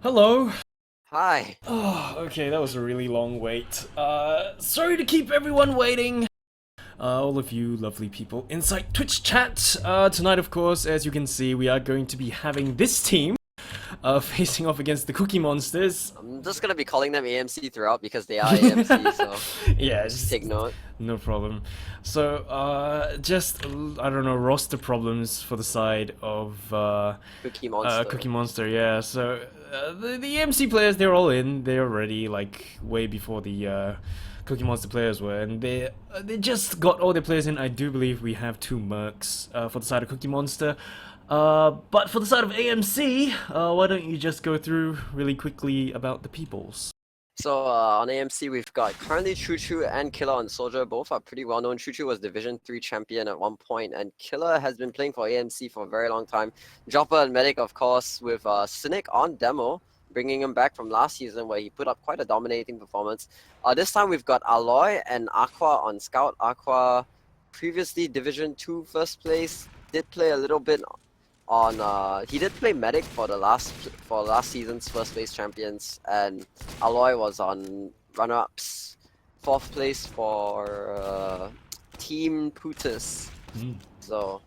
Hello. Hi. Oh, okay, that was a really long wait. Sorry to keep everyone waiting. All of you lovely people inside Twitch chat. Tonight, of course, as you can see, we are going to be having this team facing off against the Cookie Monsters. I'm just gonna be calling them AMC throughout because they are AMC, so Yeah, just take note. no problem. So, just, I don't know, roster problems for the side of Cookie Monster. Cookie Monster, yeah. So, the AMC players, they're all in. They're ready, like, way before the Cookie Monster players were, and they just got all their players in. I do believe we have 2 mercs for the side of Cookie Monster. But for the side of AMC, why don't you just go through really quickly about the peoples? So on AMC we've got currently Choo Choo and Killer on Soldier. Both are pretty well known. Choo Choo was Division 3 champion at one point, and Killer has been playing for AMC for a very long time. Dropper and Medic, of course, with Cynic on demo, bringing him back from last season where he put up quite a dominating performance. This time we've got Aloy and Aqua on Scout. Aqua, previously Division 2 first place, did play a little bit on he did play Medic for last season's first place champions, and Aloy was on runner-ups 4th place for Team Putus. So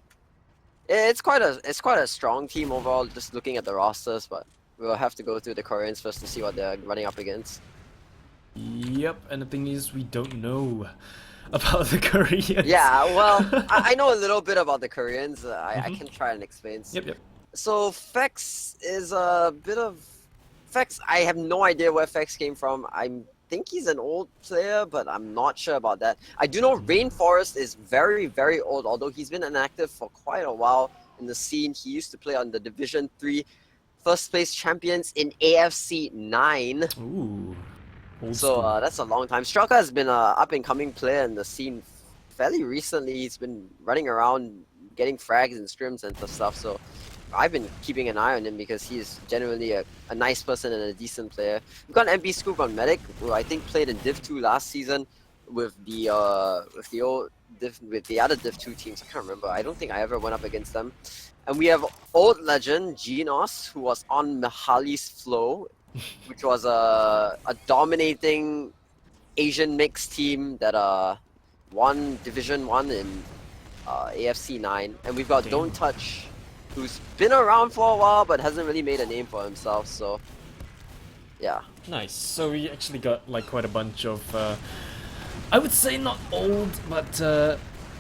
it's quite a strong team overall, just looking at the rosters, but we'll have to go through the Koreans first to see what they're running up against. Yep, and the thing is, we don't know about the Koreans. Yeah, well, I know a little bit about the Koreans. I can try and explain. Yep. So Fex is a bit of... Fex, I have no idea where Fex came from. I think he's an old player, but I'm not sure about that. I do know Rainforest is very, very old, although he's been inactive for quite a while in the scene. He used to play on the Division 3 first place champions in AFC 9. Ooh. So that's a long time. Straka has been an up-and-coming player in the scene fairly recently. He's been running around getting frags and scrims and stuff, so I've been keeping an eye on him because he's genuinely a nice person and a decent player. We've got MP Scoop on Medic, who I think played in Div 2 last season with the other Div 2 teams. I can't remember. I don't think I ever went up against them. And we have old legend Genos, who was on Mahali's Flow, which was a dominating Asian mixed team that won Division 1 in AFC 9. And we've got Don't Touch, who's been around for a while but hasn't really made a name for himself, so yeah. Nice. So we actually got like quite a bunch of, I would say not old, but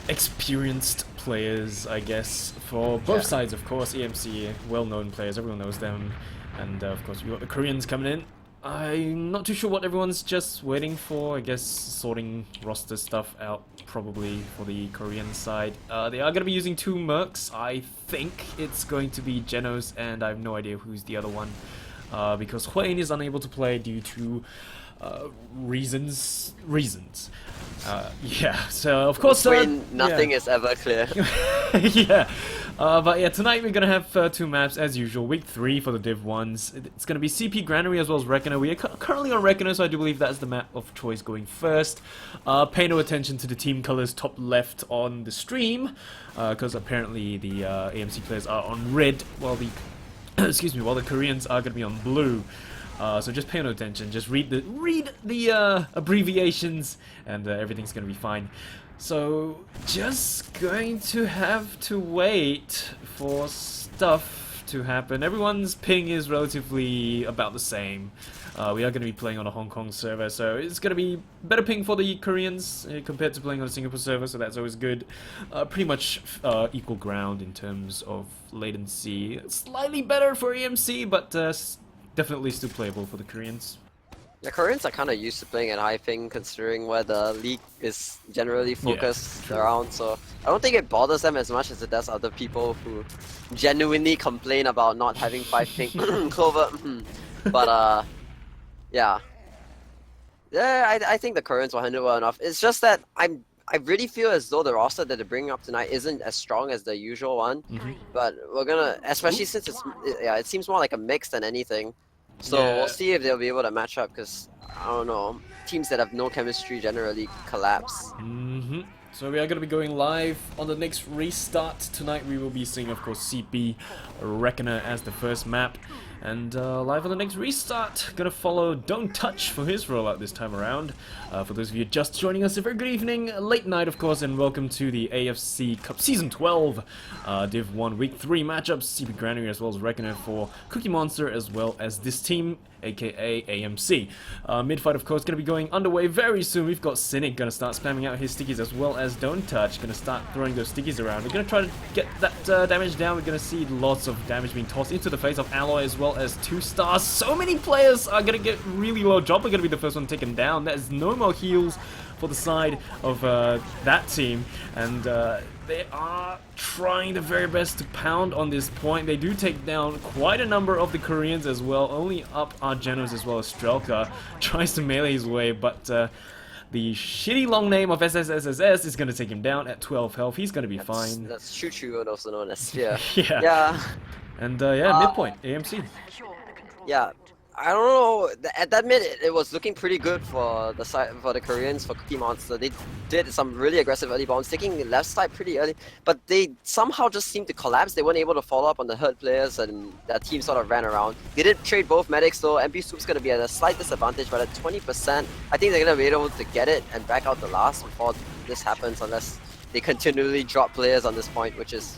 experienced players, I guess, for both sides, of course. AMC, well-known players, everyone knows them. And of course, we got the Koreans coming in. I'm not too sure what everyone's just waiting for. I guess sorting roster stuff out, probably, for the Korean side. They are going to be using 2 mercs. I think it's going to be Genos, and I have no idea who's the other one. Because Huayin is unable to play due to reasons. Yeah, so of course nothing is ever clear. yeah, but yeah, tonight we're gonna have 2 maps as usual. Week 3 for the Div 1s. It's gonna be CP Granary as well as Reckoner. We are currently on Reckoner, so I do believe that's the map of choice going first. Pay no attention to the team colors top left on the stream, because apparently the AMC players are on red, while the excuse me, while the Koreans are gonna be on blue. So just pay no attention. Just read the abbreviations, and everything's gonna be fine. So just going to have to wait for stuff to happen. Everyone's ping is relatively about the same. We are going to be playing on a Hong Kong server, so it's going to be better ping for the Koreans compared to playing on a Singapore server, so that's always good. Pretty much equal ground in terms of latency. Slightly better for EMC, but definitely still playable for the Koreans. The Koreans are kind of used to playing at high ping, considering where the league is generally focused around, so I don't think it bothers them as much as it does other people who genuinely complain about not having 5 ping. Clover. But yeah. I think the Koreans will handle well enough. It's just that I really feel as though the roster that they're bringing up tonight isn't as strong as the usual one, but we're gonna, especially since it seems more like a mix than anything. So we'll see if they'll be able to match up, because I don't know, teams that have no chemistry generally collapse. So we are going to be going live on the next restart. Tonight we will be seeing, of course, CP Reckoner as the first map. And live on the next restart, gonna follow Don't Touch for his rollout this time around. For those of you just joining us, a very good evening, late night of course, and welcome to the AFC Cup Season 12 Div 1 Week 3 matchups. CP Granary as well as Reckoner for Cookie Monster, as well as this team, aka AMC. Mid-fight of course gonna be going underway very soon. We've got Cynic gonna start spamming out his stickies, as well as Don't Touch gonna start throwing those stickies around. We're gonna try to get that damage down. We're gonna see lots of damage being tossed into the face of Alloy, as well as 2 stars. So many players are gonna get really low. Dropper gonna be the first one taken down. There's no more heals for the side of that team, and they are trying their very best to pound on this point. They do take down quite a number of the Koreans as well. Only up are Genos as well as Strelka. Tries to melee his way, but the shitty long name of SSSSS is going to take him down at 12 health. He's going to be fine. That's Choo-Choo, also known as Sphere. Yeah. And midpoint, AMC. Yeah. I don't know. At that minute, it was looking pretty good for the side for the Koreans, for Cookie Monster. They did some really aggressive early bombs, taking the left side pretty early, but they somehow just seemed to collapse. They weren't able to follow up on the hurt players, and that team sort of ran around. They did trade both medics, though. MP Soup's gonna be at a slight disadvantage, but at 20%, I think they're gonna be able to get it and back out the last before this happens, unless they continually drop players on this point, which is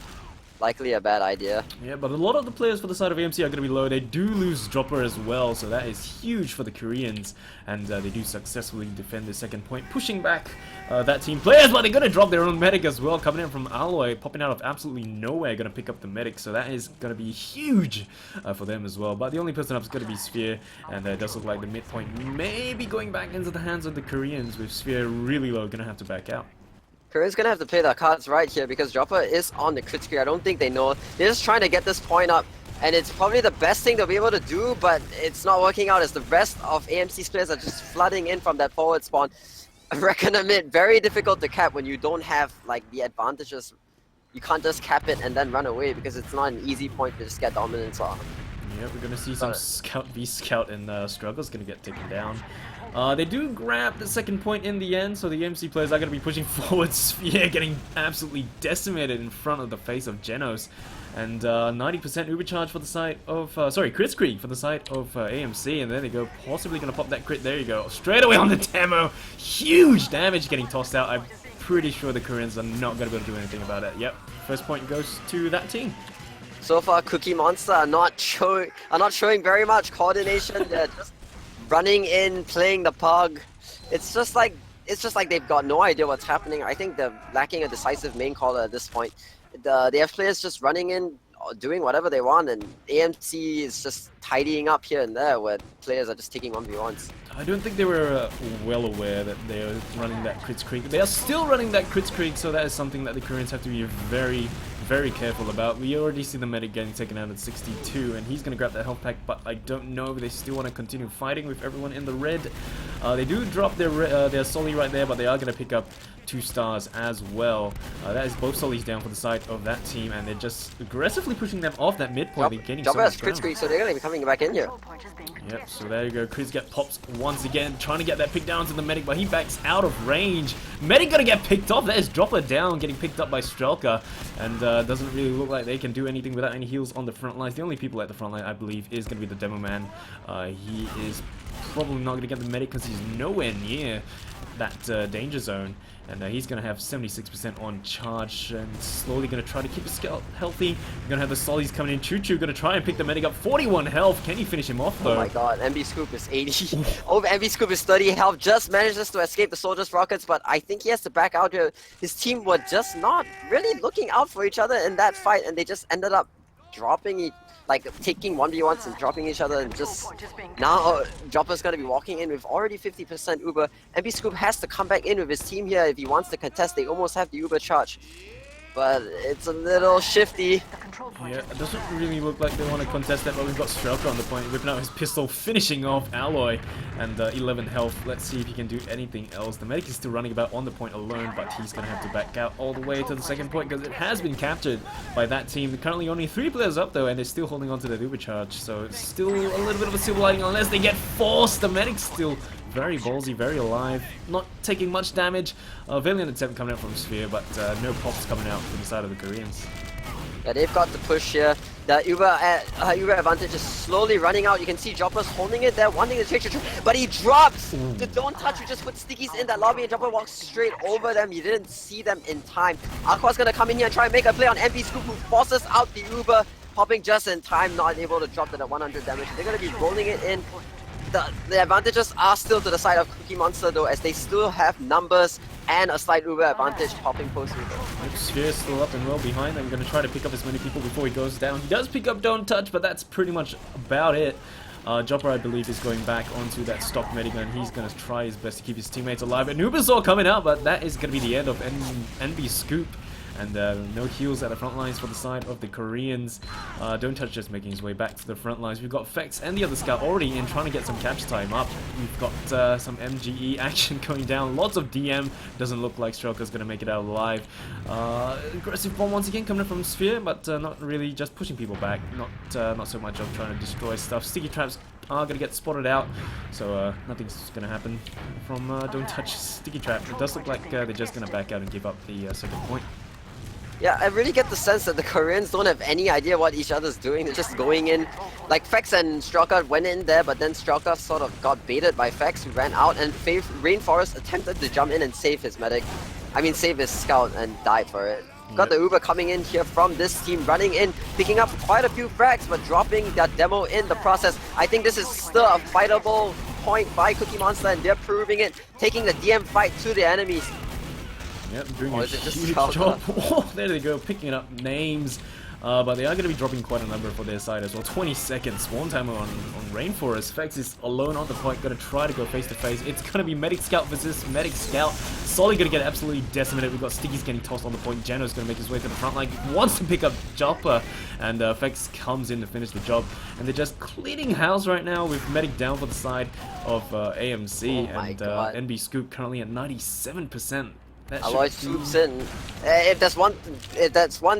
likely a bad idea. Yeah, but a lot of the players for the side of AMC are going to be low. They do lose Dropper as well, so that is huge for the Koreans. And they do successfully defend the second point, pushing back that team players, but they're going to drop their own medic as well, coming in from Alloy, popping out of absolutely nowhere, going to pick up the medic, so that is going to be huge for them as well. But the only person up is going to be Sphere, and it does look like the midpoint may be going back into the hands of the Koreans, with Sphere really low, going to have to back out. Korean's gonna have to play their cards right here, because Dropper is on the crit screen. I don't think they know. They're just trying to get this point up, and it's probably the best thing they'll be able to do, but it's not working out as the rest of AMC's players are just flooding in from that forward spawn. I reckon mid, very difficult to cap when you don't have like the advantages. You can't just cap it and then run away, because it's not an easy point to just get dominance on. Yeah, we're gonna see some Scout v Scout, and Struggle's gonna get taken down. They do grab the second point in the end, so the MC players are going to be pushing forward. Sphere getting absolutely decimated in front of the face of Genos. And 90% Uber charge for the side of, crit screen for the side of AMC, and there they go, possibly going to pop that crit. There you go, straight away on the demo. Huge damage getting tossed out. I'm pretty sure the Koreans are not going to be able to do anything about it. Yep, first point goes to that team. So far, Cookie Monster are not showing very much coordination. They're just running in, playing the pug. It's just like they've got no idea what's happening. I think they're lacking a decisive main caller at this point. They have players just running in, doing whatever they want, and AMC is just tidying up here and there, where players are just taking 1v1s. I don't think they were well aware that they are running that crit streak. They are still running that crit streak, so that is something that the Koreans have to be very careful about. We already see the medic getting taken out at 62, and he's going to grab that health pack, but I don't know if they still want to continue fighting with everyone in the red. They do drop their Solly right there, but they are going to pick up 2 stars as well. That is both Solis down for the side of that team, and they're just aggressively pushing them off that midpoint. They're gaining so much crit ground. so they're going to be coming back in here. Yep, so there you go. Chris get pops once again, trying to get that pick down to the medic, but he backs out of range. Medic gonna get picked off. That is Dropper down, getting picked up by Strelka, and doesn't really look like they can do anything without any heals on the front lines. The only people at the front line, I believe, is gonna be the Demo Man. He is probably not gonna get the medic because he's nowhere near that danger zone, and he's going to have 76% on charge and slowly going to try to keep his scout healthy. We're going to have the Solis coming in. Choo Choo going to try and pick the medic up. 41 health. Can he finish him off though? Oh my god, MB Scoop is 80. MB Scoop is 30 health. Just manages to escape the soldiers' rockets, but I think he has to back out here. His team were just not really looking out for each other in that fight, and they just ended up dropping like taking 1v1s and dropping each other, and just now Dropper's gonna be walking in with already 50% Uber. MB Scoop has to come back in with his team here if he wants to contest. They almost have the Uber charge, but it's a little shifty. Yeah, it doesn't really look like they want to contest that, but we've got Strelka on the point, whipping out his pistol, finishing off Alloy, and 11 health. Let's see if he can do anything else. The medic is still running about on the point alone, but he's going to have to back out all the way to the second point because it has been captured by that team. Currently only 3 players up though, and they're still holding on to the Uber charge, so it's still a little bit of a silver lining unless they get forced. The medic's still very ballsy, very alive, not taking much damage. Valiant attempt coming out from Sphere, but no pops coming out from the side of the Koreans. Yeah, they've got the push here. The Uber advantage is slowly running out. You can see Dropper's holding it there, wanting to take the but he drops! The don't touch, you just put stickies in that lobby, and Dropper walks straight over them. You didn't see them in time. OcO's gonna come in here and try and make a play on MB Scoop, who forces out the Uber, popping just in time, not able to drop to the 100 damage. They're gonna be rolling it in. The advantages are still to the side of Cookie Monster though, as they still have numbers and a slight Uber advantage popping post Uber. Sphere still up and well behind. I'm going to try to pick up as many people before he goes down. He does pick up Don't Touch, but that's pretty much about it. Jopper, I believe, is going back onto that stock medigun. He's going to try his best to keep his teammates alive. And Nubasaur coming out, but that is going to be the end of NB Scoop. And no heals at the front lines for the side of the Koreans. Don't Touch just making his way back to the front lines. We've got Fex and the other scout already in, trying to get some capture time up. We've got some MGE action going down. Lots of DM. Doesn't look like Strelka's going to make it out alive. Aggressive bomb once again coming from Sphere, but not really, just pushing people back. Not so much of trying to destroy stuff. Sticky traps are going to get spotted out, so nothing's going to happen from Don't Touch Sticky Trap. It does look like they're just going to back out and give up the second point. Yeah, I really get the sense that the Koreans don't have any idea what each other's doing. They're just going in. Like, Fex and Strelka went in there, but then Strelka sort of got baited by Fex, who ran out, and Rainforest attempted to jump in and save his medic. I mean, save his scout, and died for it. Got the Uber coming in here from this team, running in, picking up quite a few frags, but dropping that demo in the process. I think this is still a fightable point by Cookie Monster, and they're proving it, taking the DM fight to the enemies. Yep, doing a huge job. Oh, there they go, picking up names. But they are going to be dropping quite a number for their side as well. 20 seconds, spawn timer on Rainforest. Fex is alone on the point, going to try to go face to face. It's going to be Medic Scout versus Medic Scout. Solly going to get absolutely decimated. We've got Stickies getting tossed on the point. Geno's going to make his way to the front line. Wants to pick up Jopper, and Fex comes in to finish the job. And they're just cleaning house right now with Medic down for the side of AMC. And NB Scoop currently at 97%. Alloy swoops in. If that's one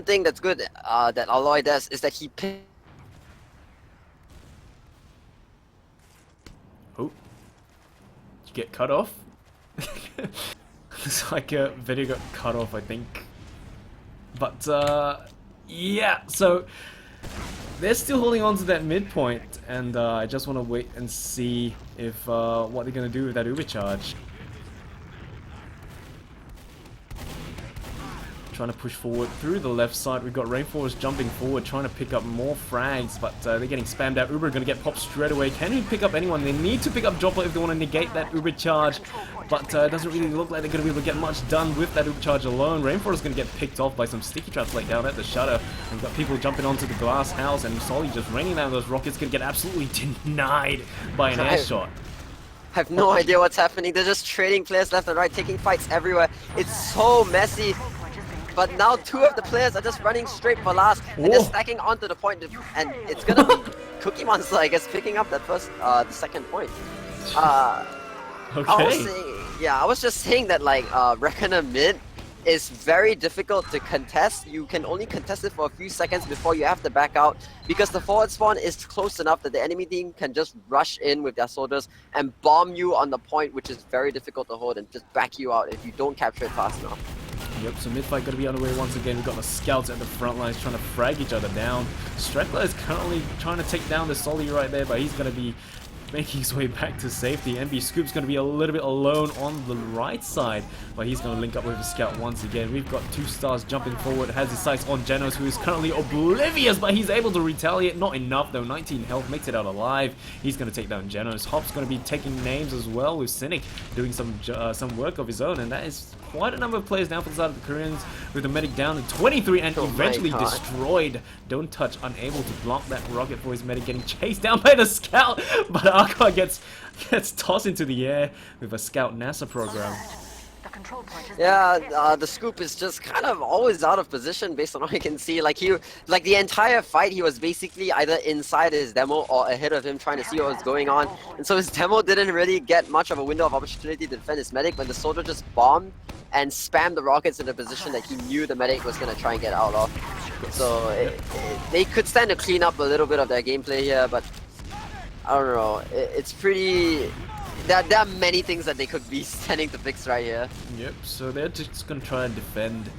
thing that's good that Alloy does, is that he Oh, you get cut off. It's like a video got cut off, I think. But yeah, so they're still holding on to that midpoint, and I just want to wait and see if what they're gonna do with that Uber charge. Trying to push forward through the left side. We've got Rainforest jumping forward, trying to pick up more frags, but they're getting spammed out. Uber are going to get popped straight away. Can he pick up anyone? They need to pick up Jopper if they want to negate that Uber charge, but it doesn't really look like they're going to be able to get much done with that Uber charge alone. Rainforest is going to get picked off by some sticky traps laid down at the shutter. We've got people jumping onto the glass house, and Solly just raining down those rockets. Going to get absolutely denied by an air shot. I have no idea what's happening. They're just trading players left and right, taking fights everywhere. It's so messy. But now 2 of the players are just running straight for last, and they're stacking onto the point, and it's gonna be Cookie Monster, I guess, picking up that the second point. Okay. I was just saying that like Reckoner mid is very difficult to contest. You can only contest it for a few seconds before you have to back out because the forward spawn is close enough that the enemy team can just rush in with their soldiers and bomb you on the point, which is very difficult to hold and just back you out if you don't capture it fast enough. Yep, so mid-fight going to be underway once again. We've got the scouts at the front lines trying to frag each other down. Straggler is currently trying to take down the Solly right there, but he's going to be making his way back to safety. MB Scoop's going to be a little bit alone on the right side, but he's going to link up with the scout once again. We've got 2 stars jumping forward, has his sights on Genos, who is currently oblivious, but he's able to retaliate. Not enough though, 19 health, makes it out alive. He's going to take down Genos. Hop's going to be taking names as well, with Cynic doing some work of his own, and that is quite a number of players down for the side of the Koreans, with the medic down to 23 and eventually destroyed. Don't touch, unable to block that rocket for his medic, getting chased down by the scout, but OcO gets tossed into the air with a scout NASA program. Yeah, the Scoop is just kind of always out of position based on what I can see. Like the entire fight, he was basically either inside his demo or ahead of him trying to see what was going on. And so his demo didn't really get much of a window of opportunity to defend his medic when the soldier just bombed and spammed the rockets in a position that he knew the medic was going to try and get out of. So they could stand to clean up a little bit of their gameplay here, but I don't know. It's pretty... There are many things that they could be standing to fix right here. Yep, so they're just going to try and defend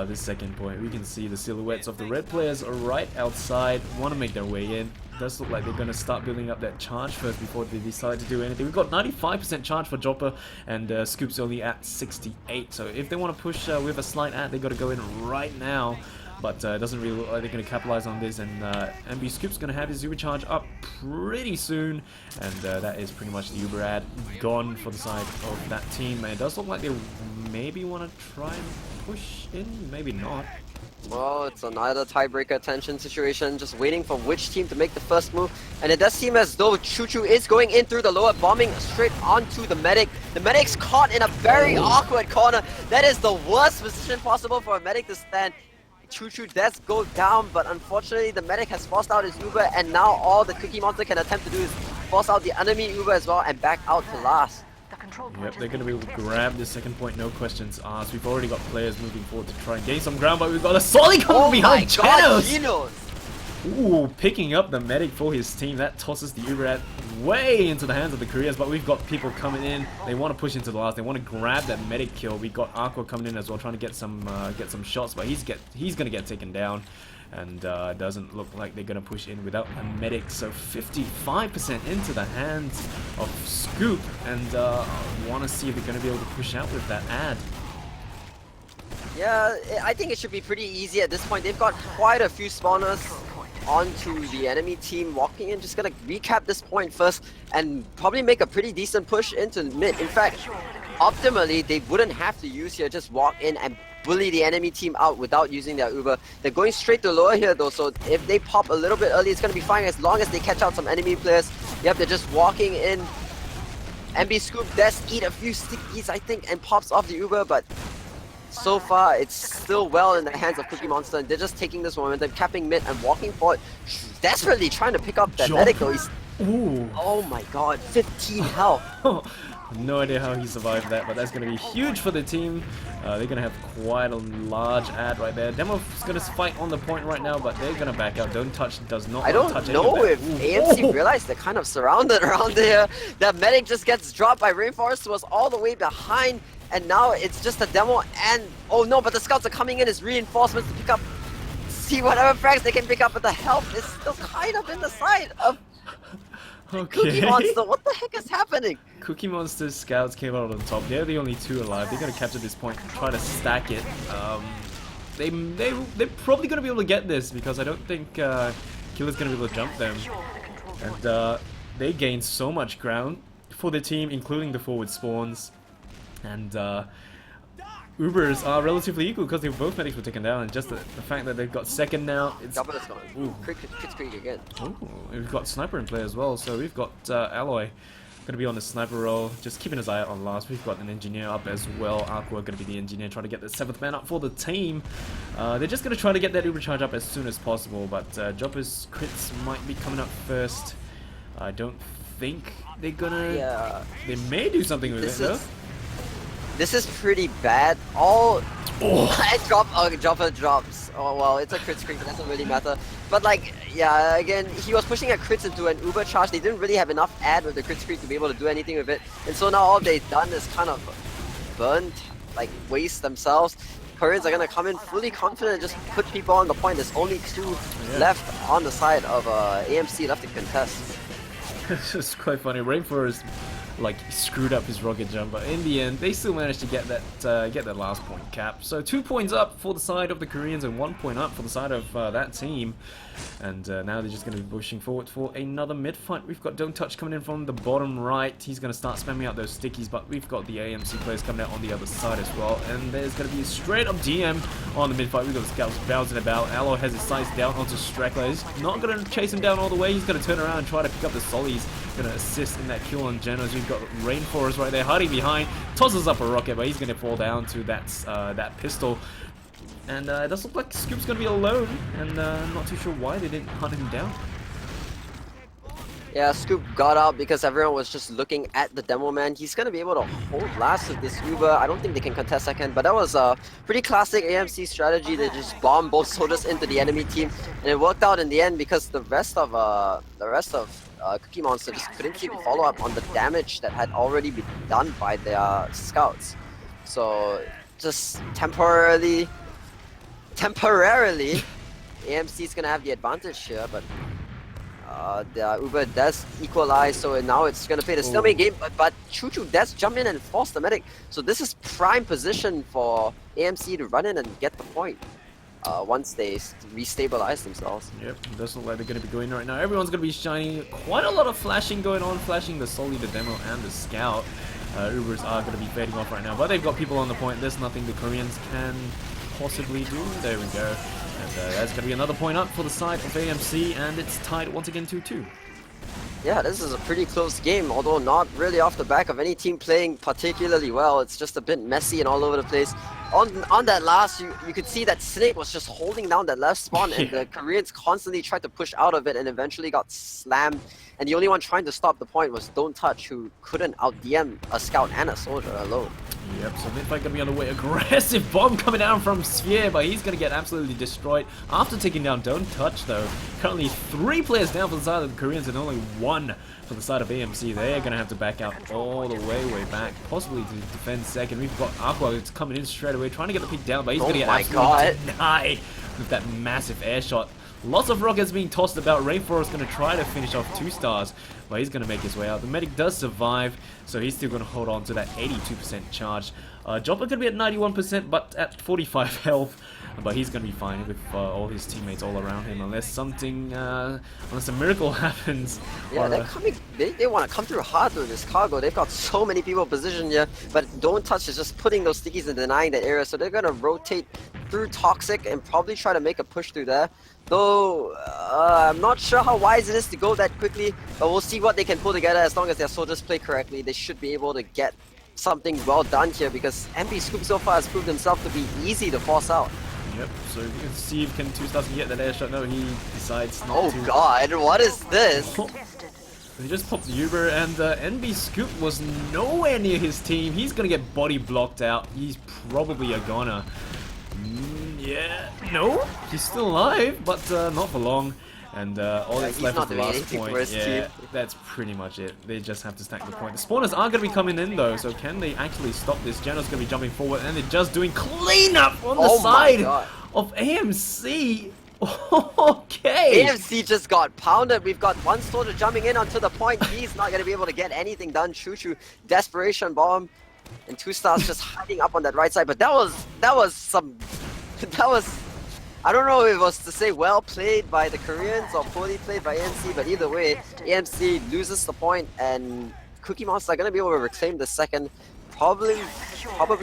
this second point. We can see the silhouettes of the red players are right outside, want to make their way in. It does look like they're going to start building up that charge first before they decide to do anything. We've got 95% charge for Dropper, and Scoop's only at 68. So if they want to push with a slight ad, they've got to go in right now. But it doesn't really look like they're going to capitalize on this, and MB Scoop's going to have his Uber charge up pretty soon, and that is pretty much the Uber ad gone for the side of that team. And it does look like they maybe want to try and push in, maybe not. Well, it's another tiebreaker tension situation, just waiting for which team to make the first move. And it does seem as though Choo is going in through the lower, bombing straight onto the medic. The medic's caught in a very awkward corner. That is the worst position possible for a medic to stand. Choo does go down, but unfortunately the medic has forced out his Uber, and now all the Cookie Monster can attempt to do is force out the enemy Uber as well and back out to last. Yep, they're going to be able to grab the second point, no questions asked. We've already got players moving forward to try and gain some ground, but we've got a Solly coming behind Genos! Ooh, picking up the medic for his team. That tosses the Uber at way into the hands of the Koreans, but we've got people coming in. They want to push into the last. They want to grab that medic kill. We got OcO coming in as well, trying to get some shots, but he's going to get taken down. And it doesn't look like they're going to push in without a medic. So 55% into the hands of Scoop, and want to see if they're going to be able to push out with that ad. Yeah, I think it should be pretty easy at this point. They've got quite a few spawners onto the enemy team walking in. Just gonna recap this point first and probably make a pretty decent push into mid. In fact, optimally, they wouldn't have to use here, just walk in and bully the enemy team out without using their Uber. They're going straight to lower here though, so if they pop a little bit early, it's gonna be fine as long as they catch out some enemy players. Yep, they're just walking in. MB Scoop does eat a few stickies, I think, and pops off the Uber, but so far, it's still well in the hands of Cookie Monster, and they're just taking this momentum, capping mid and walking forward, desperately trying to pick up that medic though. Ooh. Oh my god, 15 health. No idea how he survived that, but that's going to be huge for the team. They're going to have quite a large ad right there. Demo's going to fight on the point right now, but they're going to back out. Don't touch does not I don't touch know if AMC realized they're kind of surrounded around there. That medic just gets dropped by Rainforest, who was all the way behind. And now it's just a demo, and oh no, but the scouts are coming in as reinforcements to pick up, see whatever frags they can pick up, but the health is still kind of in the side of Cookie Monster. What the heck is happening? Cookie Monster's scouts came out on top. They're the only 2 alive. They're going to capture this point, try to stack it. They're probably going to be able to get this, because I don't think Killer's going to be able to jump them. And they gain so much ground for the team, including the forward spawns. And Ubers are relatively equal because both medics were taken down, and just the fact that they've got second now, it's... Crick again. Ooh, we've got Sniper in play as well, so we've got Alloy going to be on the Sniper role, just keeping his eye out on last. We've got an Engineer up as well. OcO going to be the Engineer, trying to get the 7th man up for the team. They're just going to try to get that Uber charge up as soon as possible, but Jopper's crits might be coming up first. I don't think they're gonna... Yeah. They may do something with it, though. This is pretty bad. All... Oh. Dropper drops. Oh, well, it's a crit screen, it doesn't really matter. But like, yeah, again, he was pushing a crit into an uber charge. They didn't really have enough ad with the crit screen to be able to do anything with it. And so now all they've done is kind of burnt, like waste themselves. Koreans are gonna come in fully confident and just put people on the point. There's only two left on the side of AMC left to contest. It's just quite funny. Rainforest like screwed up his rocket jump, but in the end they still managed to get that last point cap. So 2 points up for the side of the Koreans and 1 point up for the side of that team. And now they're just going to be pushing forward for another mid fight. We've got Don't Touch coming in from the bottom right. He's going to start spamming out those stickies, but we've got the AMC players coming out on the other side as well. And there's going to be a straight up DM on the mid fight. We've got the scouts bouncing about. Aloe has his sights down onto Strackler. He's not going to chase him down all the way. He's going to turn around and try to pick up the Sollies. Going to assist in that kill on Genos. We've got Rainforest right there hiding behind. Tosses up a rocket, but he's going to fall down to that pistol. And it does look like Scoop's going to be alone, and I'm not too sure why they didn't hunt him down. Yeah, Scoop got out because everyone was just looking at the demo man. He's going to be able to hold last with this Uber. I don't think they can contest second, but that was a pretty classic AMC strategy. They just bombed both soldiers into the enemy team, and it worked out in the end because the rest of Cookie Monster just couldn't keep follow up on the damage that had already been done by their scouts. So just temporarily, AMC is gonna have the advantage here, but the Uber does equalize, so now it's gonna play the stalemate game. But Choo Choo does jump in and force the medic, so this is prime position for AMC to run in and get the point. Once they restabilize themselves. Yep, it does look like they're going to be going right now. Everyone's going to be shining. Quite a lot of flashing going on. Flashing the Solly, the Demo, and the Scout. Ubers are going to be fading off right now, but they've got people on the point. There's nothing the Koreans can possibly do. There we go. And that's going to be another point up for the side of AMC, and it's tied once again 2-2. Yeah, this is a pretty close game, although not really off the back of any team playing particularly well. It's just a bit messy and all over the place. On that last, you could see that Snake was just holding down that left spawn, and the Koreans constantly tried to push out of it and eventually got slammed. And the only one trying to stop the point was Don't Touch, who couldn't out-DM a scout and a soldier alone. Yep, so mid-fight gonna be on the way. Aggressive bomb coming down from Sphere, but he's gonna get absolutely destroyed after taking down Don't Touch, though. Currently 3 players down for the side of the Koreans and only 1 for the side of AMC. They're gonna have to back out all the way back, possibly to defend second. We've got OcO that's coming in straight away, trying to get the pick down, but he's gonna get absolutely denied with that massive air shot. Lots of rockets being tossed about. Rainforest going to try to finish off 2 stars, but he's going to make his way out. The medic does survive, so he's still going to hold on to that 82% charge. Jopper could be at 91%, but at 45 health. But he's going to be fine with all his teammates all around him, unless unless a miracle happens. Yeah, they're coming. They want to come through hard with this cargo. They've got so many people positioned here, but Don't Touch is just putting those stickies and denying that area. So they're going to rotate through Toxic and probably try to make a push through there. Though, I'm not sure how wise it is to go that quickly, but we'll see what they can pull together. As long as their soldiers play correctly, they should be able to get something well done here, because MP Scoop so far has proved himself to be easy to force out. Yep, so you can see if Two Stars can get that air shot. No, he decides not to. Oh god, what is this? He just popped the Uber, and NB Scoop was nowhere near his team. He's gonna get body blocked out. He's probably a goner. Yeah, no, he's still alive, but not for long. And all that's left is the last point. Yeah, that's pretty much it. They just have to stack the point. The spawners are going to be coming in though, so can they actually stop this? Geno's going to be jumping forward, and they're just doing cleanup on the side of AMC. Okay. AMC just got pounded. We've got one soldier jumping in onto the point. He's not going to be able to get anything done. Choo Choo, desperation bomb, and 2 Stars just hiding up on that right side. But that was I don't know if it was to say well played by the Koreans or poorly played by AMC, but either way, AMC loses the point, and Cookie Monster are going to be able to reclaim the second. Probably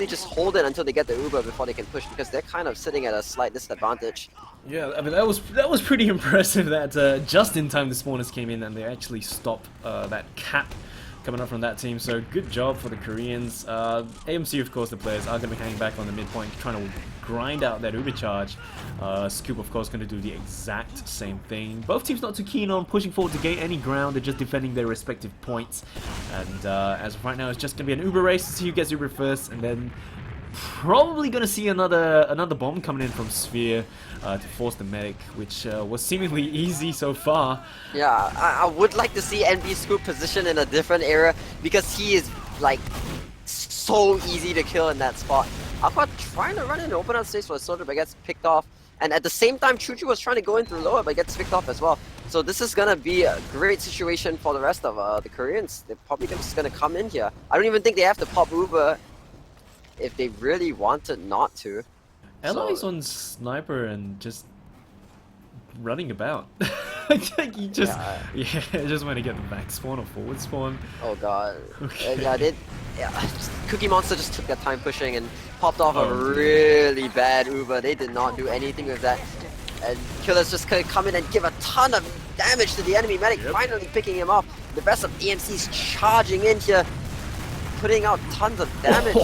just hold it until they get the Uber before they can push, because they're kind of sitting at a slight disadvantage. Yeah, I mean that was pretty impressive that just in time the spawners came in and they actually stopped that cap coming up from that team. So good job for the Koreans. AMC, of course, the players are going to be hanging back on the midpoint, trying to grind out that Uber charge. Scoop, of course, going to do the exact same thing. Both teams not too keen on pushing forward to gain any ground. They're just defending their respective points. And as of right now, it's just going to be an Uber race to see who gets Uber first, and then probably going to see another bomb coming in from Sphere to force the medic, which was seemingly easy so far. Yeah, I would like to see NB Scoop position in a different area because he is like so easy to kill in that spot. OcO trying to run in open up space for a soldier but gets picked off, and at the same time Choo was trying to go in through lower but gets picked off as well. So this is gonna be a great situation for the rest of the Koreans. They're probably just gonna come in here. I don't even think they have to pop Uber if they really wanted not to. Alloy's on sniper and just running about. He just just want to get the back spawn or forward spawn. Oh god. Okay. Cookie Monster just took that time pushing and popped off a really bad Uber. They did not do anything with that. And Killer's just gonna come in and give a ton of damage to the enemy medic, finally picking him off. The rest of EMC's charging in here, putting out tons of damage.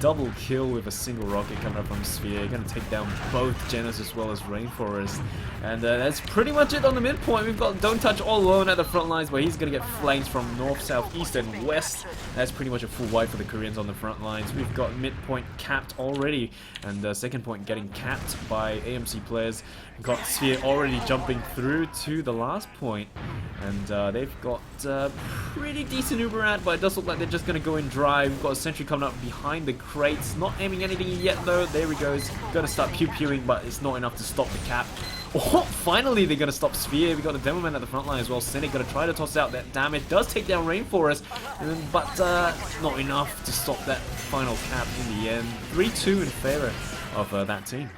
Double kill with a single rocket coming up from Sphere. Gonna take down both Genos as well as Rainforest. And that's pretty much it on the midpoint. We've got Don't Touch all alone at the front lines, but he's gonna get flanked from north, south, east, and west. That's pretty much a full wipe for the Koreans on the front lines. We've got midpoint capped already, and second point getting capped by AMC players. We've got Sphere already jumping through to the last point. And they've got pretty decent Uber at, but it does look like they're just going to go in dry. We've got a sentry coming up behind the crates. Not aiming anything yet though. There he goes. Going to start pew-pewing, but it's not enough to stop the cap. Oh, finally they're going to stop Sphere. We've got the Demoman at the front line as well. Cynic going to try to toss out that damage. Does take down Rainforest, but not enough to stop that final cap in the end. 3-2 in favor of that team.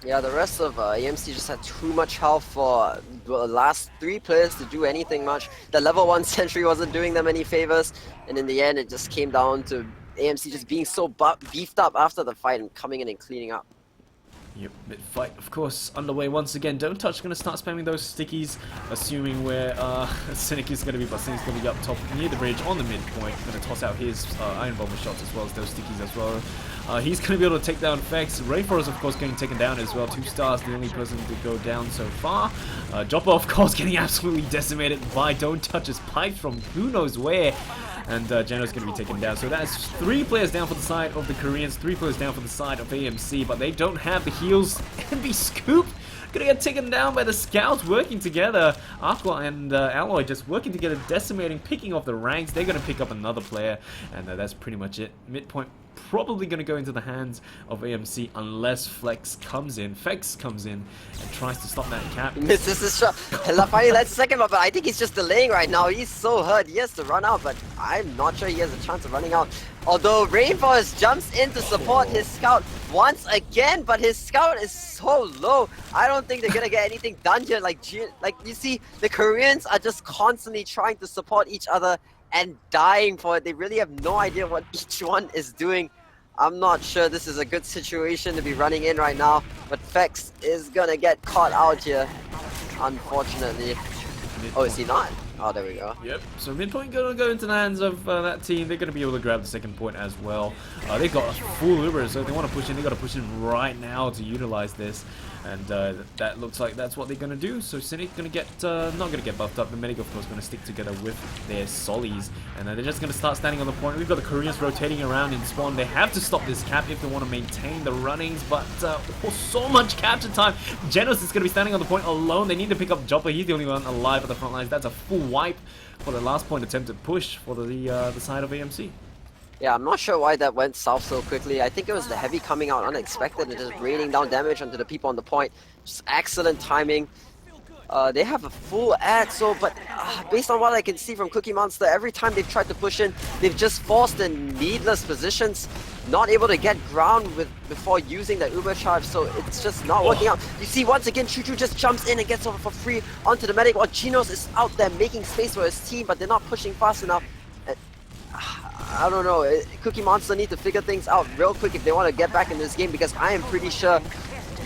Yeah, the rest of AMC just had too much health for the last 3 players to do anything much. The level 1 sentry wasn't doing them any favors, and in the end it just came down to AMC just being so beefed up after the fight and coming in and cleaning up. Yep, mid-fight, of course, underway once again. Don't Touch going to start spamming those stickies, assuming where Cynic is going to be, but Cynic's going to be up top near the bridge on the midpoint. Going to toss out his Iron Bomber shots as well as those stickies as well. He's going to be able to take down Fex. Rainforest, of course, getting taken down as well. 2 stars, the only person to go down so far. Joppa, of course, getting absolutely decimated by Don't Touch's pipe from who knows where. And Geno's going to be taken down. So that's 3 players down for the side of the Koreans, 3 players down for the side of AMC, but they don't have the heals. NB Scoop gonna get taken down by the scouts working together. OcO and Alloy just working together, decimating, picking off the ranks. They're gonna pick up another player, and that's pretty much it. Midpoint probably gonna go into the hands of AMC unless Fex comes in and tries to stop that cap. Misses his shot. Finally let's second, but I think he's just delaying right now. He's so hurt. He has to run out, but I'm not sure he has a chance of running out. Although Rainforest jumps in to support his scout once again, but his scout is so low. I don't think they're gonna get anything done here. Like you see, the Koreans are just constantly trying to support each other and dying for it. They really have no idea what each one is doing. I'm not sure this is a good situation to be running in right now, but Fex is gonna get caught out here, unfortunately. Oh, is he not? Oh, there we go. Yep, so midpoint gonna go into the hands of that team. They're gonna be able to grab the second point as well. They've got a full Uber, so if they want to push in, they gotta push in right now to utilize this. And that looks like that's what they're gonna do. So Cynic gonna get not gonna get buffed up. The medic, of course, gonna stick together with their Sollies, and they're just gonna start standing on the point. We've got the Koreans rotating around in spawn. They have to stop this cap if they want to maintain the runnings, but for so much capture time, Genos is gonna be standing on the point alone. They need to pick up Joppa. He's the only one alive at the front lines. That's a full wipe for the last point attempted push for the side of AMC. Yeah, I'm not sure why that went south so quickly. I think it was the heavy coming out unexpected and just raining down damage onto the people on the point. Just excellent timing. They have a full ad, so but based on what I can see from Cookie Monster, every time they've tried to push in, they've just forced in needless positions, not able to get ground before using the Uber charge, so it's just not working out. You see, once again, Choo just jumps in and gets over for free onto the medic, while Genos is out there making space for his team, but they're not pushing fast enough. I don't know, Cookie Monster need to figure things out real quick if they want to get back in this game, because I am pretty sure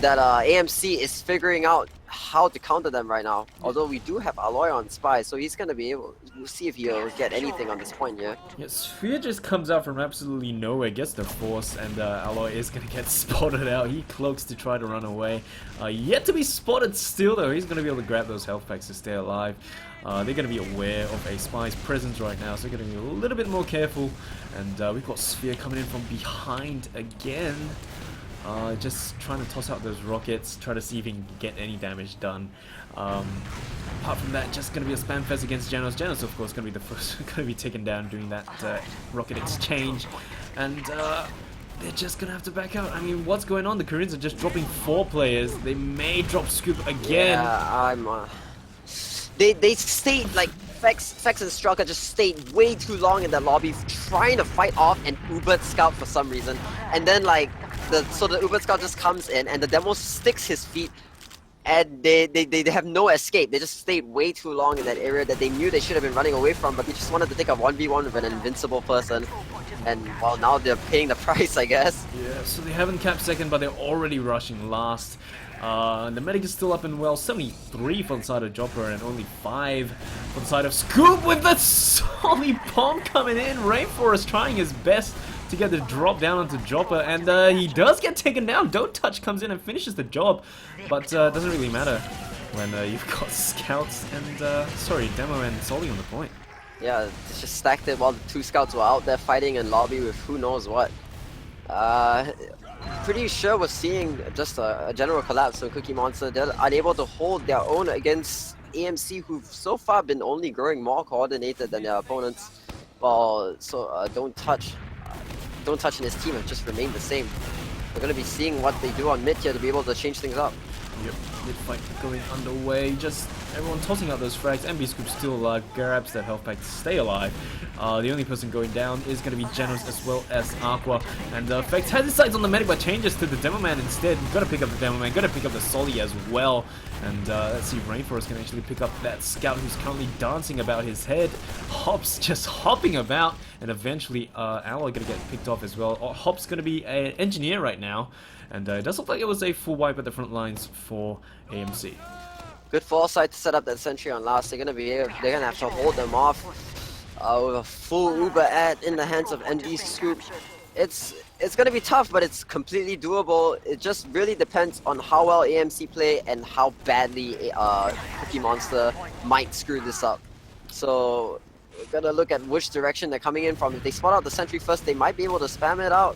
that AMC is figuring out how to counter them right now. Although we do have Aloy on Spy, so he's gonna be able. We'll see if he'll get anything on this point here. Yeah, Sphere just comes out from absolutely nowhere, gets the force, and Aloy is gonna get spotted out. He cloaks to try to run away. Yet to be spotted still though, he's gonna be able to grab those health packs to stay alive. They're gonna be aware of a Spy's presence right now, so they're gonna be a little bit more careful. And we've got Sphere coming in from behind again. Just trying to toss out those rockets, try to see if he can get any damage done. Apart from that, just going to be a spam fest against Janos. Janos, of course, going to be the first, going to be taken down during that rocket exchange. And they're just going to have to back out. I mean, what's going on? The Koreans are just dropping 4 players. They may drop Scoop again. Yeah, they stayed, like, Fex and Straka just stayed way too long in the lobby trying to fight off an Uber Scout for some reason. And then, like, so the Uber Scout just comes in and the demo sticks his feet and they have no escape. They just stayed way too long in that area that they knew they should have been running away from, but they just wanted to take a 1v1 with an invincible person. And, well, now they're paying the price, I guess. Yeah, so they haven't capped second, but they're already rushing last. The medic is still up and well, 73 for the side of Jopper and only 5 for the side of Scoop with the solid bomb coming in. Rainforest trying his best to get the drop down onto Jopper, and he does get taken down. Don't Touch comes in and finishes the job, but doesn't really matter when you've got Scouts and, sorry, Demo and Solly on the point. Yeah, it's just stacked it while the 2 Scouts were out there fighting in lobby with who knows what. Pretty sure we're seeing just a general collapse of Cookie Monster. They're unable to hold their own against AMC, who've so far been only growing more coordinated than their opponents. Well, so Don't Touch and his team have just remained the same. We're going to be seeing what they do on mid here to be able to change things up. Yep, mid fight going underway, just everyone tossing out those frags. MB Scoop still alive, grabs that health pack to stay alive. The only person going down is going to be Janos as well as Aqua. And Fex has his sights on the medic but changes to the Demo Man instead. We've got to pick up the Demo Man, got to pick up the Solly as well. And let's see if Rainforest can actually pick up that Scout who's currently dancing about his head. Hops just hopping about, and eventually Alloy going to get picked off as well. Hop's going to be an engineer right now. And it does look like it was a full wipe at the front lines for AMC. Good foresight to set up that sentry on last. They're gonna have to hold them off with a full Uber ad in the hands of ND Scoop. It's gonna be tough, but it's completely doable. It just really depends on how well AMC play and how badly Cookie Monster might screw this up. So we're gonna look at which direction they're coming in from. If they spot out the sentry first, they might be able to spam it out.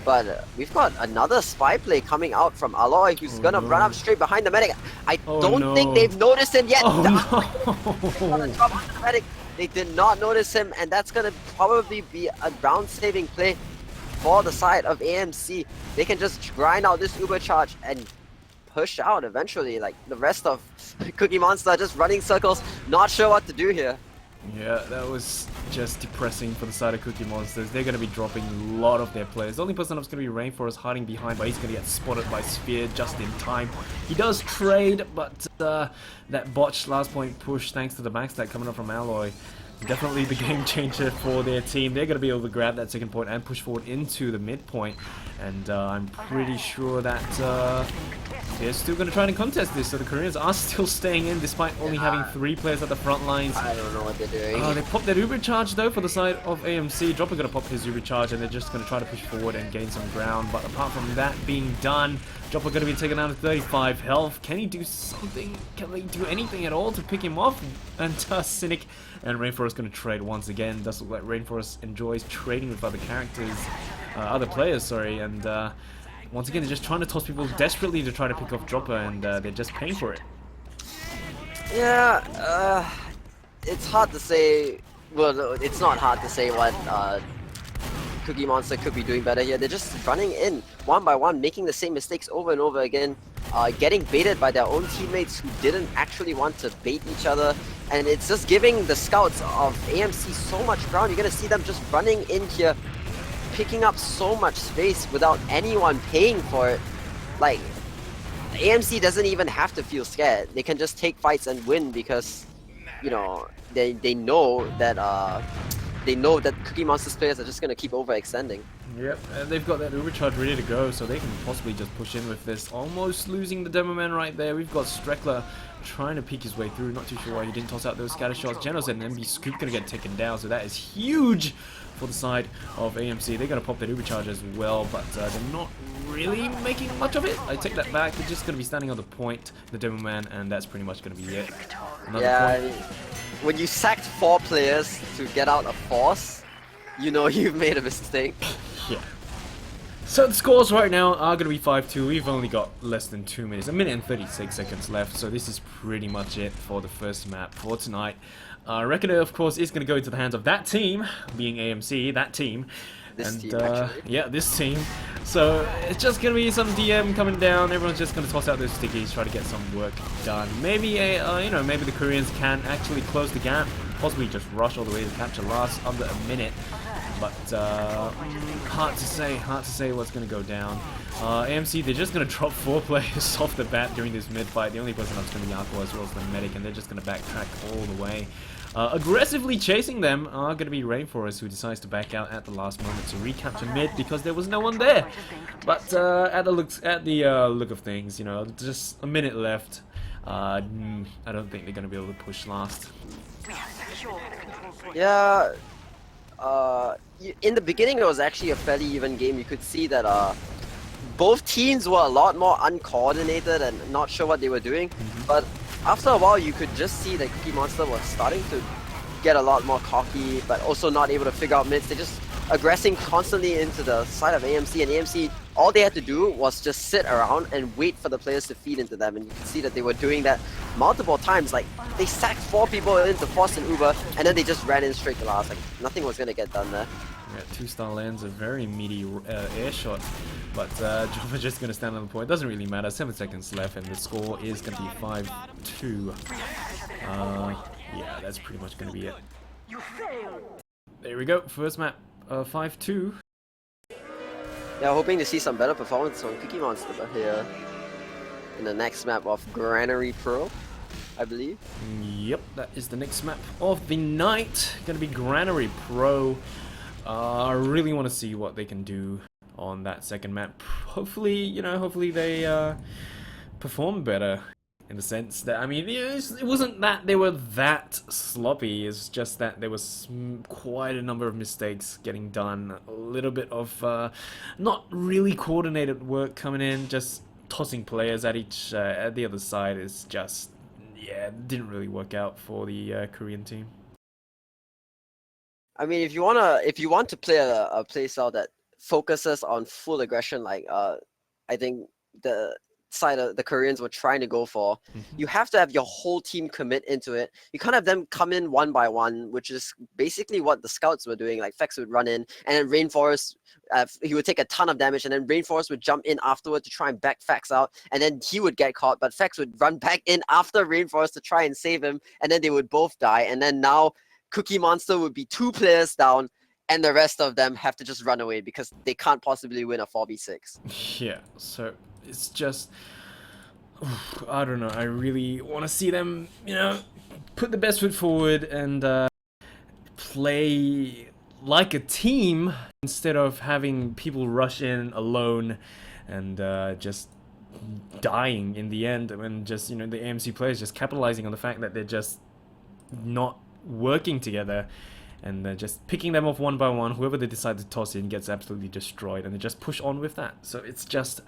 But we've got another spy play coming out from Aloy, who's gonna run up straight behind the medic. I don't think they've noticed him yet. The medic. They did not notice him, and that's gonna probably be a round-saving play for the side of AMC. They can just grind out this Uber charge and push out eventually. Like the rest of Cookie Monster just running circles, not sure what to do here. Yeah, that was just depressing for the side of Cookie Monsters. They're going to be dropping a lot of their players. The only person that's going to be Rainforest hiding behind, but he's going to get spotted by Sphere just in time. He does trade, but that botched last point push, thanks to the backstab coming up from Alloy, definitely the game changer for their team. They're going to be able to grab that second point and push forward into the midpoint. And I'm pretty sure that they're still going to try and contest this. So the Koreans are still staying in despite only having 3 players at the front lines. I don't know what they're doing. They popped that Uber charge though for the side of AMC. Dropper going to pop his Uber charge and they're just going to try to push forward and gain some ground. But apart from that being done, Dropper going to be taken down to 35 health. Can he do something? Can they do anything at all to pick him off? And Cynic and Rainforest going to trade once again. Does look like Rainforest enjoys trading with other characters, other players, sorry. And once again, they're just trying to toss people desperately to try to pick off Dropper, and they're just paying for it. Yeah, it's hard to say. Well, it's not hard to say what Cookie Monster could be doing better here. They're just running in one by one, making the same mistakes over and over again, getting baited by their own teammates who didn't actually want to bait each other. And it's just giving the scouts of AMC so much ground. You're gonna see them just running in here, picking up so much space without anyone paying for it. Like, AMC doesn't even have to feel scared. They can just take fights and win because, you know, they know that they know that Cookie Monster's players are just gonna keep overextending. Yep, and they've got that overcharge ready to go, so they can possibly just push in with this. Almost losing the Demo Man right there. We've got Streckler trying to peek his way through. Not too sure why he didn't toss out those scatter shots. Genos and MB Scoop gonna get taken down, so that is huge for the side of AMC. They're gonna pop that overcharge as well, but they're not really making much of it. I take that back. They're just gonna be standing on the point, the Demo Man, and that's pretty much gonna be it. Another Yeah, point. I mean, when you sacked 4 players to get out a force, you know you've made a mistake. Yeah. So the scores right now are going to be 5-2. We've only got less than 2 minutes, a minute and 36 seconds left. So this is pretty much it for the first map for tonight. Reckoner, of course, is going to go into the hands of that team, being AMC, that team. This And team, actually. yeah, this team. So it's just going to be some DM coming down. Everyone's just going to toss out those stickies, try to get some work done. Maybe maybe the Koreans can actually close the gap, possibly just rush all the way to capture last under a minute. But hard to say what's going to go down. AMC, they're just going to drop 4 players off the bat during this mid-fight. The only person that's going to be OcO as well as the medic, and they're just going to backtrack all the way. Aggressively chasing them are going to be Rainforest, who decides to back out at the last moment to recapture mid because there was no one there. But at the look of things, you know, just a minute left. I don't think they're going to be able to push last. Yeah. In the beginning, it was actually a fairly even game. You could see that both teams were a lot more uncoordinated and not sure what they were doing. But after a while, you could just see that Cookie Monster was starting to get a lot more cocky, but also not able to figure out mids. They're just aggressing constantly into the side of AMC, and AMC, all they had to do was just sit around and wait for the players to feed into them, and you can see that they were doing that multiple times. Like, they sacked 4 people into Force and Uber, and then they just ran in straight to last. Like, nothing was gonna get done there. Yeah, 2-star lands a very meaty air shot, but Jova just gonna stand on the point. Doesn't really matter. 7 seconds left, and the score is gonna be 5-2. Yeah, that's pretty much gonna be it. There we go. First map, 5-2. Yeah, hoping to see some better performance from Cookie Monster here in the next map of Granary Pro, I believe. Yep, that is the next map of the night. Gonna be Granary Pro. I really want to see what they can do on that second map. Hopefully, hopefully they perform better. In the sense that, I mean, it wasn't that they were that sloppy, it's just that there was quite a number of mistakes getting done. A little bit of not really coordinated work coming in, just tossing players at the other side is just, yeah, didn't really work out for the Korean team. I mean, if you want to play a playstyle that focuses on full aggression, like I think the side of the Koreans were trying to go for, you have to have your whole team commit into it. You can't have them come in one by one, which is basically what the scouts were doing. Like, Fex would run in, and then Rainforest, he would take a ton of damage, and then Rainforest would jump in afterward to try and back Fex out, and then he would get caught, but Fex would run back in after Rainforest to try and save him, and then they would both die, and then now Cookie Monster would be 2 players down, and the rest of them have to just run away because they can't possibly win a 4v6. Yeah, so it's just, I don't know, I really want to see them, put the best foot forward and play like a team instead of having people rush in alone and just dying in the end, and just, the AMC players just capitalizing on the fact that they're just not working together, and they're just picking them off one by one. Whoever they decide to toss in gets absolutely destroyed, and they just push on with that. So it's just,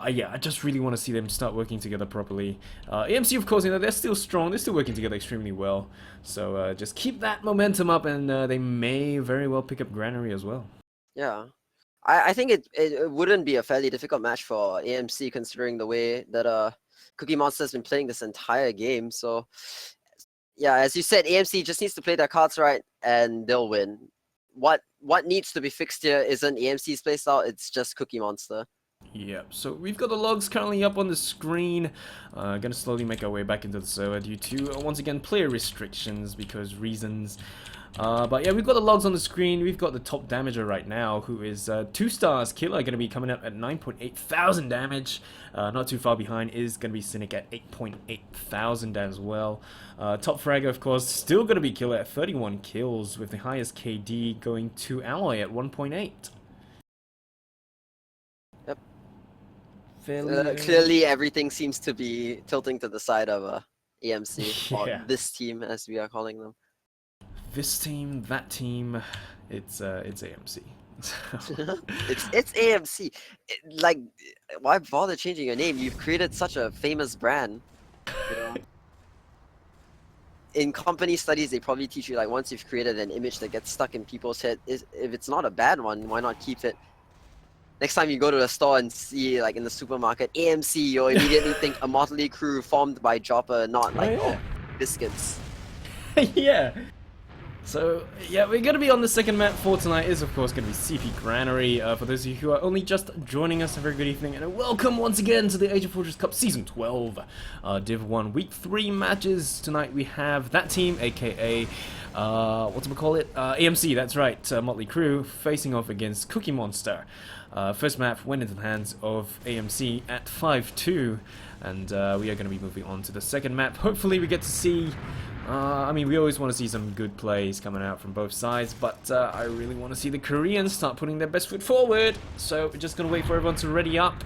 yeah, I just really want to see them start working together properly. AMC, of course, they're still strong, they're still working together extremely well. So just keep that momentum up, and they may very well pick up Granary as well. Yeah. I think it wouldn't be a fairly difficult match for AMC, considering the way that Cookie Monster has been playing this entire game. So yeah, as you said, AMC just needs to play their cards right, and they'll win. What needs to be fixed here isn't AMC's playstyle, it's just Cookie Monster. Yep, so we've got the logs currently up on the screen. Gonna slowly make our way back into the server due to, once again, player restrictions because reasons. But yeah, we've got the logs on the screen. We've got the top damager right now, who is 2 stars Killer, going to be coming up at 9.8 thousand damage. Not too far behind is going to be Cynic at 8.8 thousand as well. Top fragger, of course, still going to be Killer at 31 kills, with the highest KD going to Alloy at 1.8. Yep. Fairly, clearly, everything seems to be tilting to the side of AMC, Yeah. or this team, as we are calling them. This team, that team, it's AMC. It's AMC. Like, why bother changing your name? You've created such a famous brand. You know? In company studies, they probably teach you, like, once you've created an image that gets stuck in people's head, if it's not a bad one, why not keep it? Next time you go to a store and see, like, in the supermarket, AMC, you'll immediately think a motley crew formed by Jopper, not like, yeah. biscuits. Yeah. So, yeah, we're going to be on the second map for tonight is, of course, going to be CP Granary. For those of you who are only just joining us, a very good evening and a welcome once again to the AsiaFortress Cup Season 12 Div 1 Week 3 matches. Tonight we have that team, aka, AMC, that's right, Motley Crew, facing off against Cookie Monster. First map went into the hands of AMC at 5-2, and we are going to be moving on to the second map. Hopefully we get to see... I mean, we always want to see some good plays coming out from both sides, but I really want to see the Koreans start putting their best foot forward. So we're just going to wait for everyone to ready up.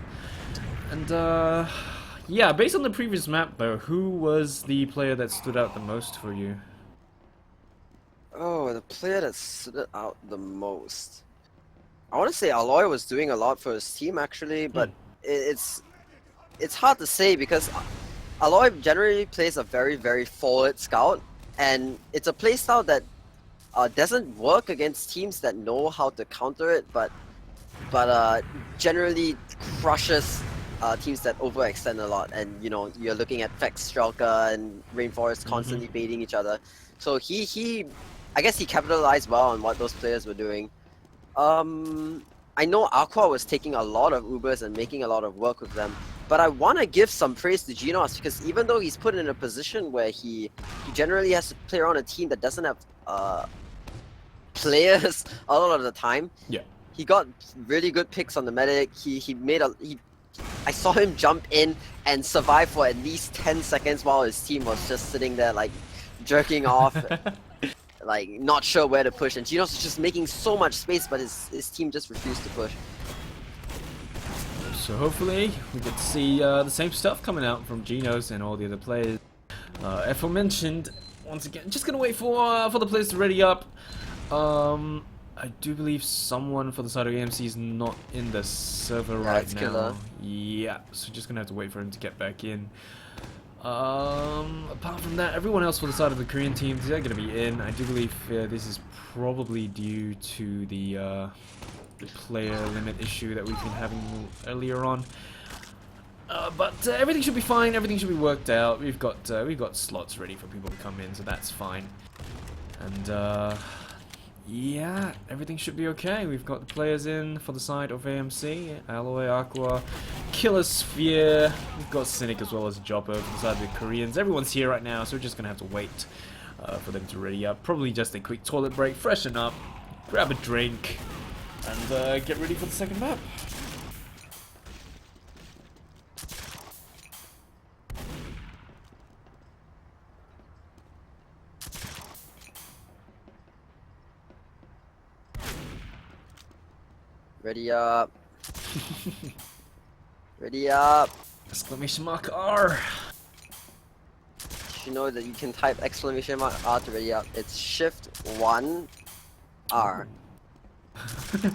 And yeah, based on the previous map though, who was the player that stood out the most for you? Oh, the player that stood out the most. I want to say Alloy was doing a lot for his team actually, but it's hard to say because Alloy generally plays a very, very forward scout, and it's a playstyle that doesn't work against teams that know how to counter it, but generally crushes teams that overextend a lot. And you know, you're looking at Vex, Strelka, and Rainforest constantly baiting each other. So I guess he capitalized well on what those players were doing. I know OcO was taking a lot of Ubers and making a lot of work with them, but I want to give some praise to Genos because even though he's put in a position where he generally has to play around a team that doesn't have players a lot of the time, Yeah. he got really good picks on the medic. I saw him jump in and survive for at least 10 seconds while his team was just sitting there like jerking off. Like, not sure where to push, and Genos is just making so much space, but his team just refused to push. So hopefully we get to see the same stuff coming out from Genos and all the other players. Aforementioned, once again, just gonna wait for the players to ready up. I do believe someone for the side of AMC is not in the server right now. Killer. Yeah, so just gonna have to wait for him to get back in. Apart from that, everyone else for the side of the Korean team, they're going to be in. I do believe this is probably due to the player limit issue that we've been having earlier on. But everything should be fine. Everything should be worked out. We've got slots ready for people to come in, so that's fine. And yeah, everything should be okay. We've got the players in for the side of AMC, Alloy, Aqua, Killer Sphere. We've got Cynic as well as Jopper for the side of the Koreans. Everyone's here right now, so we're just gonna have to wait for them to ready up. Probably just a quick toilet break, freshen up, grab a drink, and get ready for the second map. Ready up. Ready up. Exclamation mark R. You know that you can type exclamation mark R to ready up. It's Shift 1 R. It's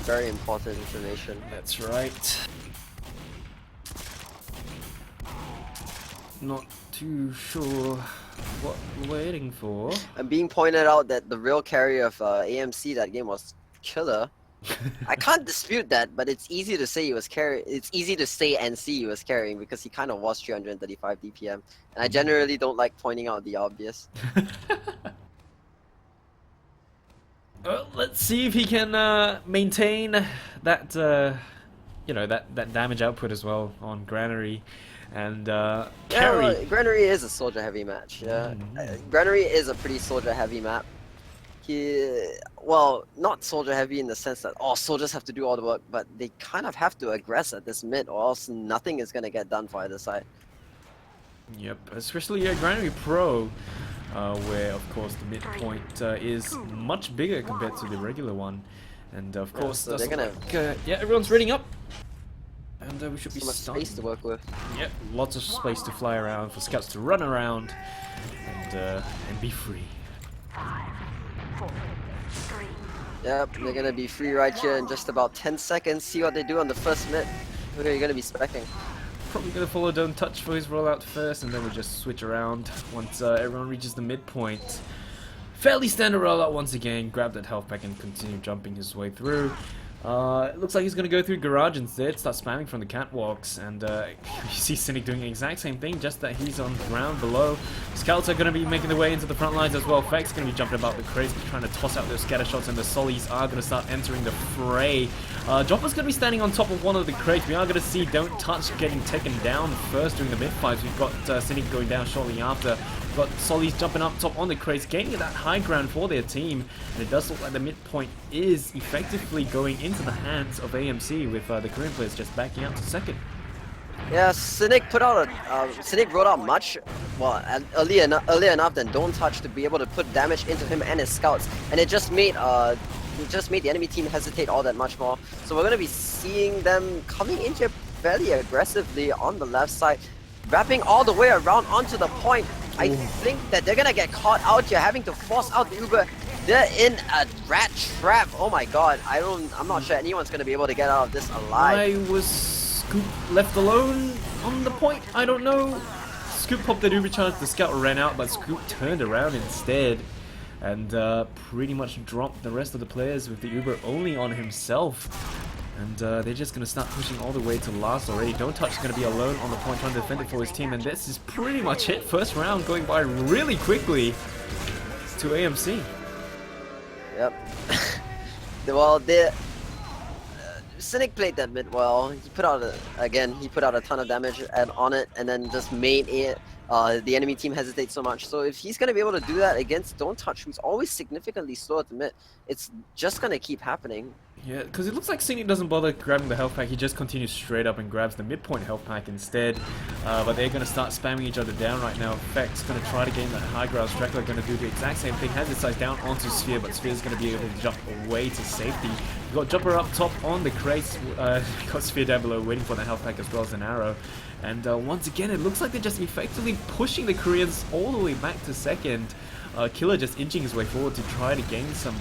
very important information. That's right. Not too sure what we're waiting for. I'm being pointed out that the real carry of AMC that game was Killer. I can't dispute that, but it's easy to say he was carrying. It's easy to say and see he was carrying because he kind of was 335 DPM, and I generally don't like pointing out the obvious. Well, let's see if he can maintain that, you know, that damage output as well on Granary. and Yeah, carry. well, Granary is a soldier heavy match. Yeah, Granary is a pretty soldier heavy map. Well, not soldier heavy in the sense that soldiers have to do all the work, but they kind of have to aggress at this mid, or else nothing is gonna get done for either side. Yep, especially Granary Pro, where of course the midpoint is much bigger compared to the regular one, and of course so they're gonna yeah, everyone's reading up, and we should be so much space to work with. Yep, lots of space to fly around, for scouts to run around, and be free. 5, 4, 3. Yep, they're gonna be free right here in just about 10 seconds. See what they do on the first mid. Look, you're gonna be specking. Probably gonna follow Don't Touch for his rollout first, and then we'll just switch around once everyone reaches the midpoint. Fairly standard rollout once again. Grab that health pack and continue jumping his way through. It looks like he's gonna go through garage instead, start spamming from the catwalks, and you see Cynic doing the exact same thing, just that he's on the ground below. Scouts are gonna be making their way into the front lines as well. Feck's gonna be jumping about the crates, trying to toss out those scatter shots, and the Solis are gonna start entering the fray. Dropper's gonna be standing on top of one of the crates. We are gonna see Don't Touch getting taken down first during the mid fights. We've got Cynic going down shortly after. Got Solis jumping up top on the crates, gaining that high ground for their team, and it does look like the midpoint is effectively going into the hands of AMC, with the Korean players just backing out to second. Yeah, Cynic Cynic wrote out much, well, earlier enough than Don't Touch to be able to put damage into him and his scouts, and it just made the enemy team hesitate all that much more. So we're gonna be seeing them coming in here fairly aggressively on the left side, wrapping all the way around onto the point. I think that they're gonna get caught out here, having to force out the Uber. They're in a rat trap. Oh my god, I'm not sure anyone's gonna be able to get out of this alive. I was Scoop left alone on the point? I don't know. Scoop popped that Uber charge, the scout ran out, but Scoop turned around instead, and pretty much dropped the rest of the players with the Uber only on himself. And they're just going to start pushing all the way to last already. Don't Touch is going to be alone on the point, trying to defend it for his team. And this is pretty much it. First round going by really quickly to AMC. Yep. Well, Cynic played that mid well. He put out a ton of damage on it, and then just made the enemy team hesitate so much. So if he's going to be able to do that against Don't Touch, who's always significantly slow at the mid, it's just going to keep happening. Yeah, because it looks like Cynic doesn't bother grabbing the health pack. He just continues straight up and grabs the midpoint health pack instead. But they're going to start spamming each other down right now. Feck's going to try to gain that high ground. Strackler going to do the exact same thing. Has his size down onto Sphere, but Sphere's going to be able to jump away to safety. We've got Jumper up top on the crates. Got Sphere down below waiting for the health pack as well as an arrow. And once again, it looks like they're just effectively pushing the Koreans all the way back to second. Killer just inching his way forward to try to gain some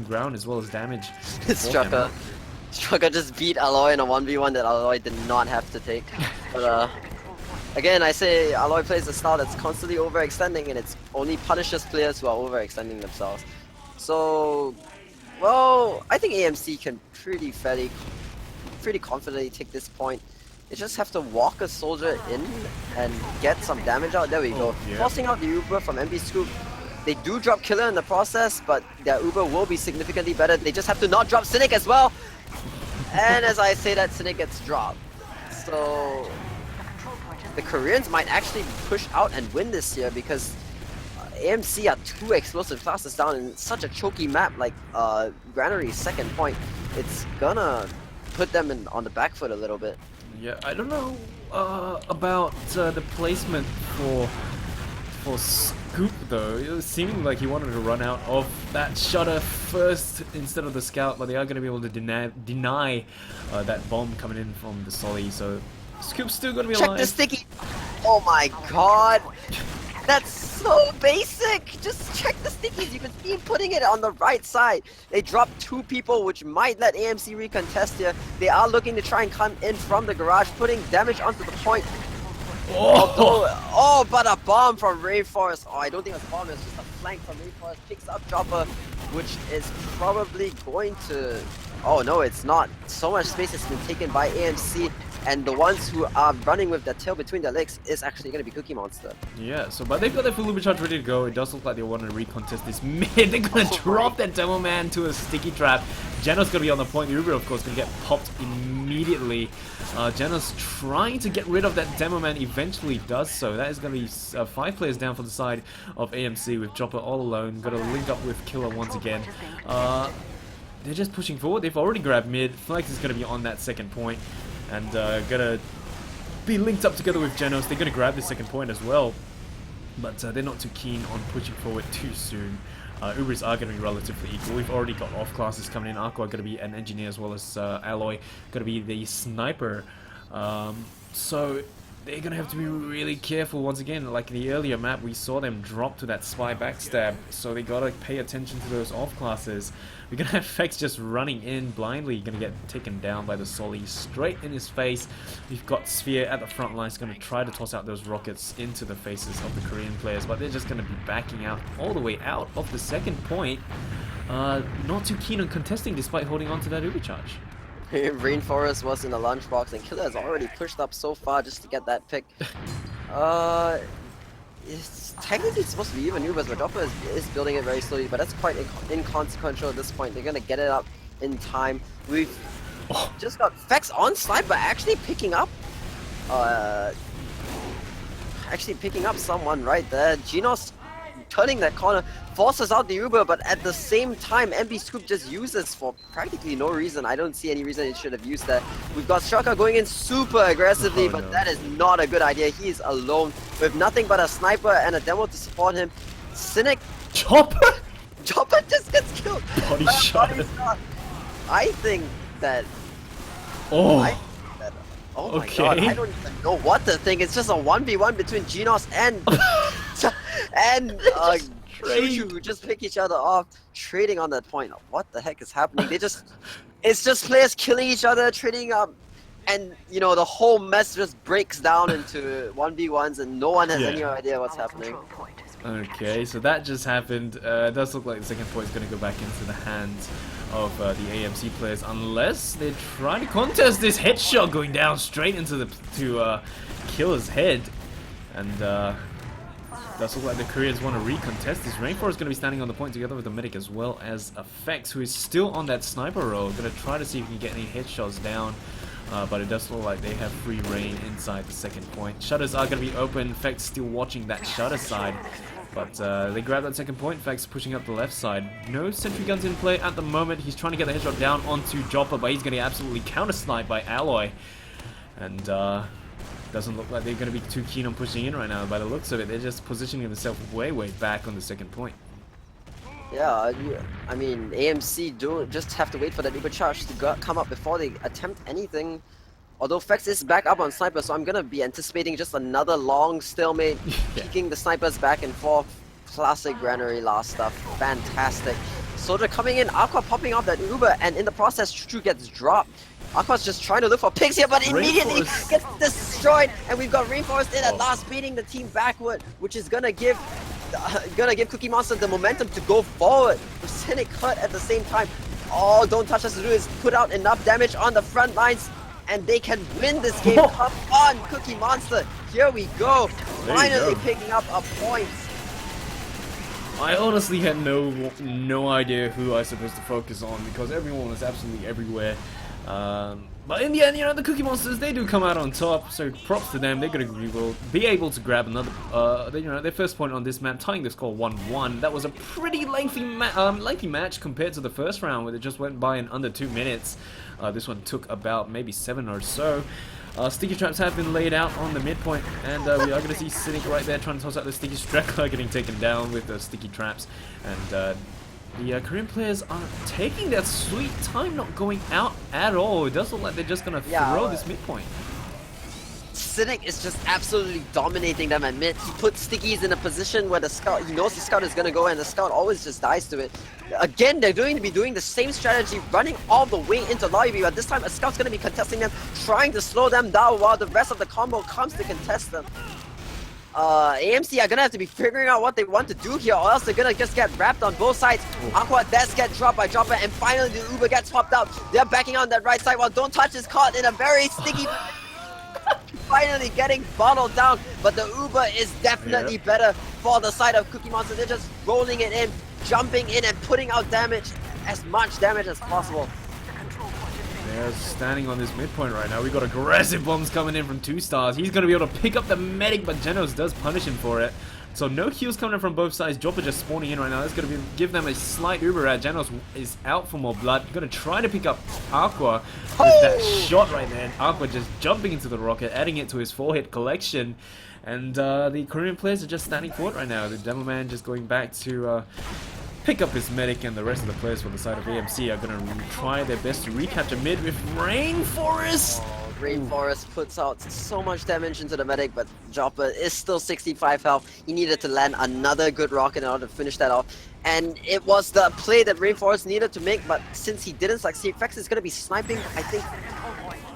ground as well as damage. Strucker just beat Alloy in a 1v1 that Alloy did not have to take. But again, I say Alloy plays a style that's constantly overextending, and it's only punishes players who are overextending themselves. So, well, I think AMC can pretty confidently take this point. They just have to walk a soldier in and get some damage out. There we go. Yeah. Forcing out the Uber from MB Scoop. They do drop Killer in the process, but their Uber will be significantly better. They just have to not drop Cynic as well. And as I say that, Cynic gets dropped. So the Koreans might actually push out and win this here, because AMC are 2 explosive classes down in such a choky map like Granary's second point. It's gonna put them on the back foot a little bit. Yeah, I don't know about the placement for Scoop though. It was seeming like he wanted to run out of that shutter first instead of the scout, but they are going to be able to deny that bomb coming in from the Solly. So Scoop's still going to be alive. Check the sticky. Oh my god. That's so basic! Just check the stickies, you can see him putting it on the right side. They dropped 2 people, which might let AMC recontest here. They are looking to try and come in from the garage, putting damage onto the point. Oh, but a bomb from Rainforest. Oh, I don't think it's a bomb, it's just a flank from Rainforest. Picks up Chopper, which is probably going to... Oh no, it's not. So much space has been taken by AMC. and the ones who are running with their tail between their legs is actually going to be Cookie Monster. Yeah, so but they've got their full Uber charge ready to go. It does look like they want to recontest this mid. They're going to drop that Demo Man to a sticky trap. Geno's going to be on the point. The Uber, of course, going to get popped immediately. Geno's trying to get rid of that Demo Man, eventually does so. That is going to be 5 players down for the side of AMC with Jopper all alone. Got to link up with Killer once again. They're just pushing forward. They've already grabbed mid. Flex is going to be on that second point and going to be linked up together with Genos. They're going to grab the second point as well, but they're not too keen on pushing forward too soon. Ubers are going to be relatively equal. We've already got off classes coming in. OcO are going to be an engineer as well as Alloy going to be the sniper. So they're going to have to be really careful once again. Like in the earlier map, we saw them drop to that spy backstab, so they got to pay attention to those off classes. We're going to have Fex just running in blindly, going to get taken down by the Soli straight in his face. We've got Sphere at the front line, going to try to toss out those rockets into the faces of the Korean players, but they're just going to be backing out all the way out of the second point. Not too keen on contesting despite holding on to that Uber charge. Rainforest was in the lunchbox, and Killer has already pushed up so far just to get that pick. It's technically supposed to be even Ubers, but Joppa is building it very slowly, but that's quite inconsequential at this point. They're gonna get it up in time. We've just got Fex on Sniper actually picking up someone right there. Genos turning that corner, forces out the Uber, but at the same time, MB Scoop just uses for practically no reason. I don't see any reason it should have used that. We've got Shaka going in super aggressively, but that is not a good idea. He is alone with nothing but a sniper and a demo to support him. Cynic. Chopper just gets killed. Body shot. I think that. Oh my god, I don't even know what to think. It's just a 1v1 between Genos and Chuchu, who just pick each other off, trading on that point. What the heck is happening? It's just players killing each other, trading up, and you know the whole mess just breaks down into 1v1s, and no one has any idea what's happening. Okay, so that just happened. It does look like the second point is going to go back into the hands of the AMC players, unless they try to contest this headshot going down straight into the Killer's head, and does look like the Koreans want to recontest this. Rainforest is going to be standing on the point together with the medic as well as Effects, who is still on that sniper role. Going to try to see if he can get any headshots down. But it does look like they have free reign inside the second point. Shutters are going to be open. Effects still watching that shutter side. But they grab that second point. Effects pushing up the left side. No sentry guns in play at the moment. He's trying to get the headshot down onto Joppa, but he's going to absolutely counter-snipe by Alloy. And doesn't look like they're going to be too keen on pushing in right now. By the looks of it, they're just positioning themselves way back on the second point. Yeah, I mean, AMC do just have to wait for that Uber charge to come up before they attempt anything. Although Fex is back up on Sniper, so I'm gonna be anticipating just another long stalemate, kicking the snipers back and forth. Classic Granary last stuff, fantastic. Soldier coming in, Aqua popping off that Uber, and in the process, Chuchu gets dropped. Aqua's just trying to look for picks here, but immediately gets destroyed, and we've got Rainforest in at last, beating the team backward, which is gonna give Cookie Monster the momentum to go forward. With Cynic hurt at the same time. All Don't Touch Us to do is put out enough damage on the front lines, and they can win this game. Come on, Cookie Monster. Here we go. Finally picking up a point. I honestly had no idea who I was supposed to focus on because everyone was absolutely everywhere. But in the end, you know, the Cookie Monsters, they do come out on top, so props to them. They're going to be able to grab another, their first point on this map, tying the score 1-1. That was a pretty lengthy match compared to the first round, where it just went by in under 2 minutes. This one took about maybe 7 or so. Sticky traps have been laid out on the midpoint, and we are going to see Cynic right there trying to toss out the sticky Strackler, getting taken down with the sticky traps, and the Korean players are taking their sweet time, not going out at all. It does look like they're just going to throw this midpoint. Cynic is just absolutely dominating them at mid. He puts Stickies in a position where the scout, he knows the scout is going to go, and the scout always just dies to it. Again, they're going to be doing the same strategy, running all the way into lobby, but this time a scout's going to be contesting them, trying to slow them down while the rest of the combo comes to contest them. AMC are gonna have to be figuring out what they want to do here, or else they're gonna just get wrapped on both sides. Aqua does get dropped by Dropper, and finally the Uber gets popped out. They're backing on that right side while Don't Touch is caught in a very sticky finally getting bottled down, but the Uber is definitely better for the side of Cookie Monster. They're just rolling it in, jumping in and putting out damage, as much damage as possible. They're standing on this midpoint right now. We got aggressive bombs coming in from 2 stars. He's going to be able to pick up the medic, but Genos does punish him for it. So no heals coming in from both sides. Dropper just spawning in right now. That's going to give them a slight Uber at. Genos is out for more blood. Going to try to pick up OcO with that shot right there. And OcO just jumping into the rocket, adding it to his 4-hit collection. And the Korean players are just standing for it right now. The Demoman just going back to pick up his medic, and the rest of the players from the side of AMC are going to try their best to recapture mid with Rainforest. Rainforest puts out so much damage into the medic, but Dropper is still 65 health. He needed to land another good rocket in order to finish that off. And it was the play that Rainforest needed to make, but since he didn't succeed, Fex is going to be sniping, I think,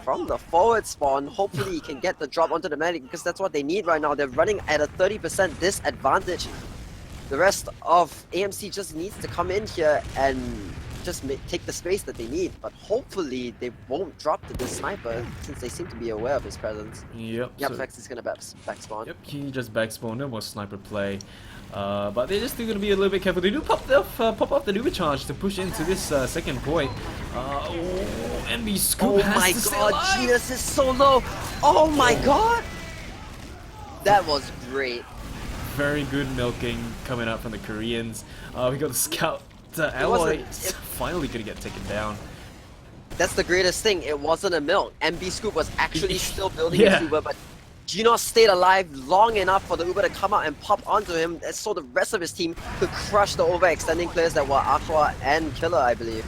from the forward spawn. Hopefully he can get the drop onto the medic, because that's what they need right now. They're running at a 30% disadvantage. The rest of AMC just needs to come in here and just take the space that they need, but hopefully they won't drop to this sniper since they seem to be aware of his presence. Yep. Yep, Fex is gonna back spawn. Yep, he just back spawned. No more sniper play. But they're just still gonna be a little bit careful. They do pop off the Uber charge to push into this second point. NB Scoop. Oh my god, Genius is so low. Oh my god, that was great. Very good milking coming out from the Koreans. We got the scout. Alloy finally gonna get taken down. That's the greatest thing. It wasn't a milk. MB Scoop was actually still building his Uber, but Genos stayed alive long enough for the Uber to come out and pop onto him, so the rest of his team could crush the overextending players that were OcO and Killer, I believe.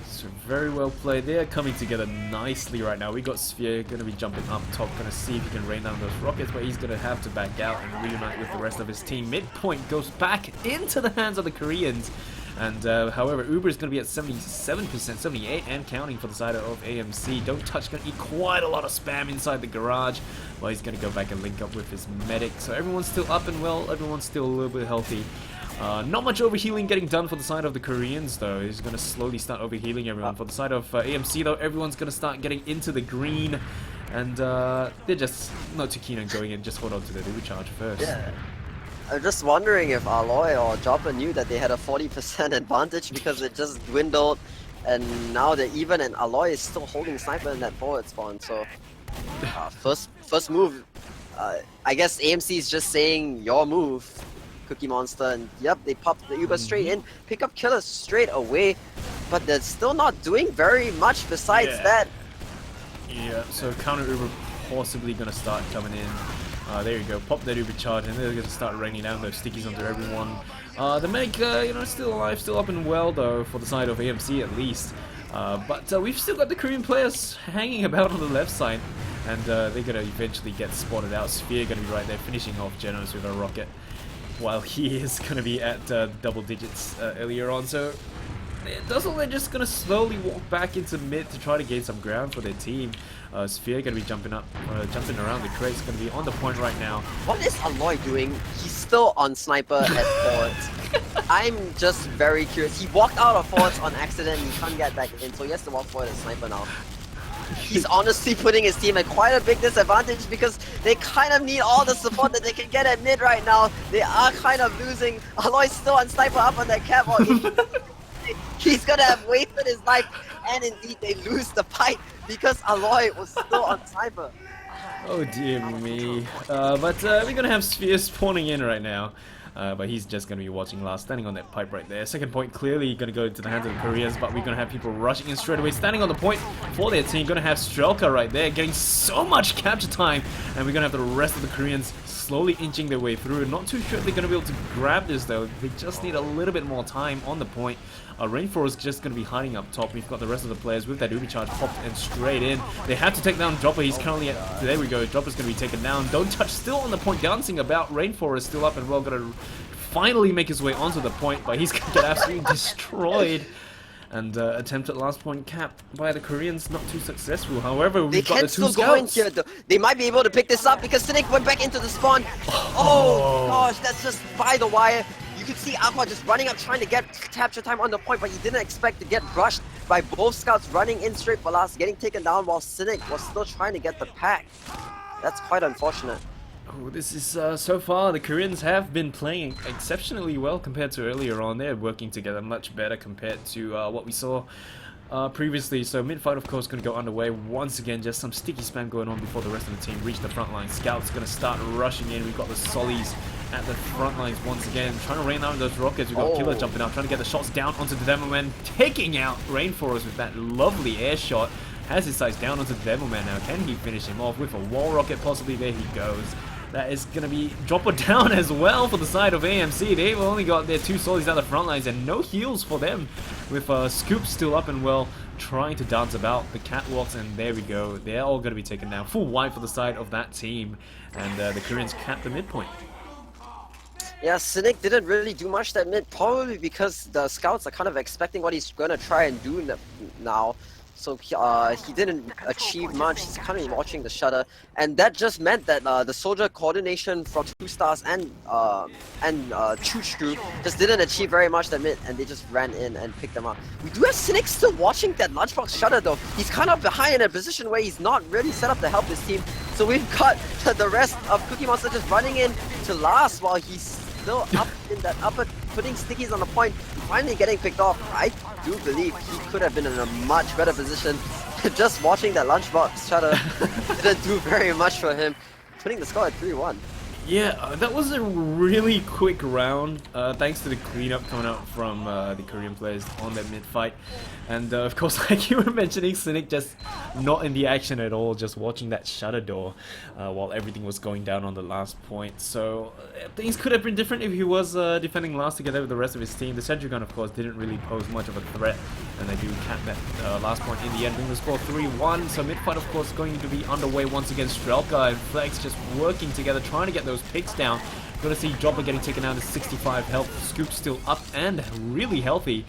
So very well played. They are coming together nicely right now. We got Sphere gonna be jumping up top, gonna see if he can rain down those rockets, but he's gonna have to back out and reunite with the rest of his team. Midpoint goes back into the hands of the Koreans. And however, Uber is going to be at 77%, 78 and counting for the side of AMC. Don't Touch going to eat quite a lot of spam inside the garage. Well, he's going to go back and link up with his medic. So everyone's still up and well. Everyone's still a little bit healthy. Not much overhealing getting done for the side of the Koreans though. He's going to slowly start overhealing everyone. For the side of AMC though, everyone's going to start getting into the green. And they're just not too keen on going in. Just hold on to the Uber charge first. Yeah. I'm just wondering if Aloy or Dropper knew that they had a 40% advantage because it just dwindled, and now they're even, and Aloy is still holding sniper in that forward spawn. So first move, I guess AMC is just saying your move, Cookie Monster, and yep, they popped the Uber straight in, pick up Killer straight away, but they're still not doing very much besides that. Yeah, so counter Uber possibly gonna start coming in. There you go, pop that Uber charge, and they're gonna start raining down those stickies onto everyone. The medic, you know, still alive, still up and well though, for the side of AMC at least. But we've still got the Korean players hanging about on the left side, and they're gonna eventually get spotted out. Sphere gonna be right there, finishing off Genos with a rocket, while he is gonna be at double digits earlier on. So they're just gonna slowly walk back into mid to try to gain some ground for their team. Sphere gonna be jumping jumping around the crates, gonna be on the point right now. What is Aloy doing? He's still on sniper at forwards. I'm just very curious. He walked out of forwards on accident and he can't get back in, so he has to walk forward as sniper now. He's honestly putting his team at quite a big disadvantage because they kind of need all the support that they can get at mid right now. They are kind of losing. Aloy's still on sniper up on that cap. He's gonna have wasted his life, and indeed they lose the fight because Aloy was still on sniper. Oh dear me. But we're gonna have Sphere spawning in right now. But he's just going to be watching last, standing on that pipe right there. Second point clearly going to go into the hands of the Koreans, but we're going to have people rushing in straight away, standing on the point for their team. Going to have Strelka right there, getting so much capture time, and we're going to have the rest of the Koreans slowly inching their way through. Not too sure if they're going to be able to grab this though. They just need a little bit more time on the point. Rainforest is just going to be hiding up top. We've got the rest of the players with that Ubi charge popped and straight in. They have to take down Dropper. He's currently at... There we go. Dropper's going to be taken down. Don't Touch still on the point, dancing about. Rainforest still up and well. Going to finally make his way onto the point, but he's going to get absolutely destroyed. And attempt at last point cap by the Koreans, not too successful. However, we've got the two scouts. They can still go in here though. They might be able to pick this up because Cynic went back into the spawn. Oh gosh, that's just by the wire. You could see OcO just running up trying to get capture time on the point, but he didn't expect to get rushed by both scouts running in straight for last, getting taken down while Cynic was still trying to get the pack. That's quite unfortunate. Oh, this is so far the Koreans have been playing exceptionally well compared to earlier on. They're working together much better compared to what we saw previously. So mid-fight, of course, going to go underway once again. Just some sticky spam going on before the rest of the team reach the front line. Scouts going to start rushing in. We've got the Sollies at the front lines once again, trying to rain out those rockets. We've got Killer jumping out, trying to get the shots down onto the Demoman, taking out Rainforest with that lovely air shot. Has his sights down onto the Demoman now. Can he finish him off with a wall rocket? Possibly. There he goes. That is going to be Dropper down as well for the side of AMC. They've only got their 2 Sollies at the front lines and no heals for them, with Scoop still up and well, trying to dance about the catwalks, and there we go. They're all going to be taken down. Full wipe for the side of that team, and the Koreans cap the midpoint. Yeah, Cynic didn't really do much that mid, probably because the scouts are kind of expecting what he's going to try and do now. So he didn't achieve much. He's kind of watching the shutter, and that just meant that the soldier coordination from 2 stars and Choo just didn't achieve very much that mid, and they just ran in and picked them up. We do have Cynic still watching that lunchbox shutter though. He's kind of behind in a position where he's not really set up to help his team. So we've got the rest of Cookie Monster just running in to last while he's still up in that upper, putting stickies on the point, finally getting picked off. I do believe he could have been in a much better position. Just watching that lunchbox shutter didn't do very much for him, putting the score at 3-1. Yeah, that was a really quick round, thanks to the cleanup coming out from the Korean players on that mid-fight. And of course, like you were mentioning, Cynic just not in the action at all, just watching that shutter door while everything was going down on the last point. So things could have been different if he was defending last together with the rest of his team. The sentry gun, of course, didn't really pose much of a threat, and they do cap that last point in the end, bringing the score 3-1. So mid-fight, of course, going to be underway once again. Strelka and Flex just working together, trying to get those picks down. Gonna see Dropper getting taken down to 65 health. Scoop still up and really healthy.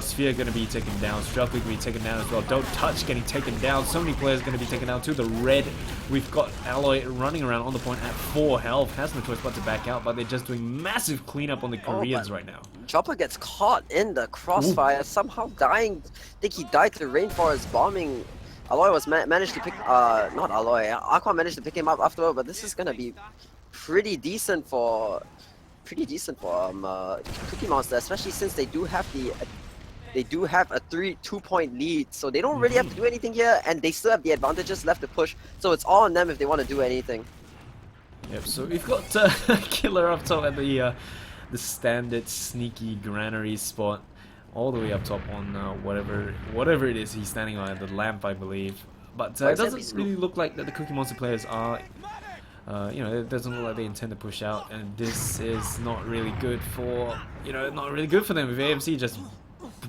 Sphere gonna be taken down. Strelka gonna be taken down as well. Don't Touch getting taken down. So many players gonna be taken down to the red. We've got Alloy running around on the point at 4 health. Has no choice but to back out, but they're just doing massive cleanup on the Koreans right now. Dropper gets caught in the crossfire, somehow dying. I think he died to the rainforest bombing. Alloy was managed to pick, not Alloy, OcO managed to pick him up afterward, but this is gonna be pretty decent for Cookie Monster, especially since they do have a 2-point lead, so they don't really have to do anything here, and they still have the advantages left to push, so it's all on them if they want to do anything. Yep, so we've got Killer up top at the standard sneaky granary spot, all the way up top on whatever it is he's standing on, the lamp, I believe. But it doesn't really look like that the Cookie Monster players are, you know, it doesn't look like they intend to push out, and this is not really good for, not really good for them. With AMC just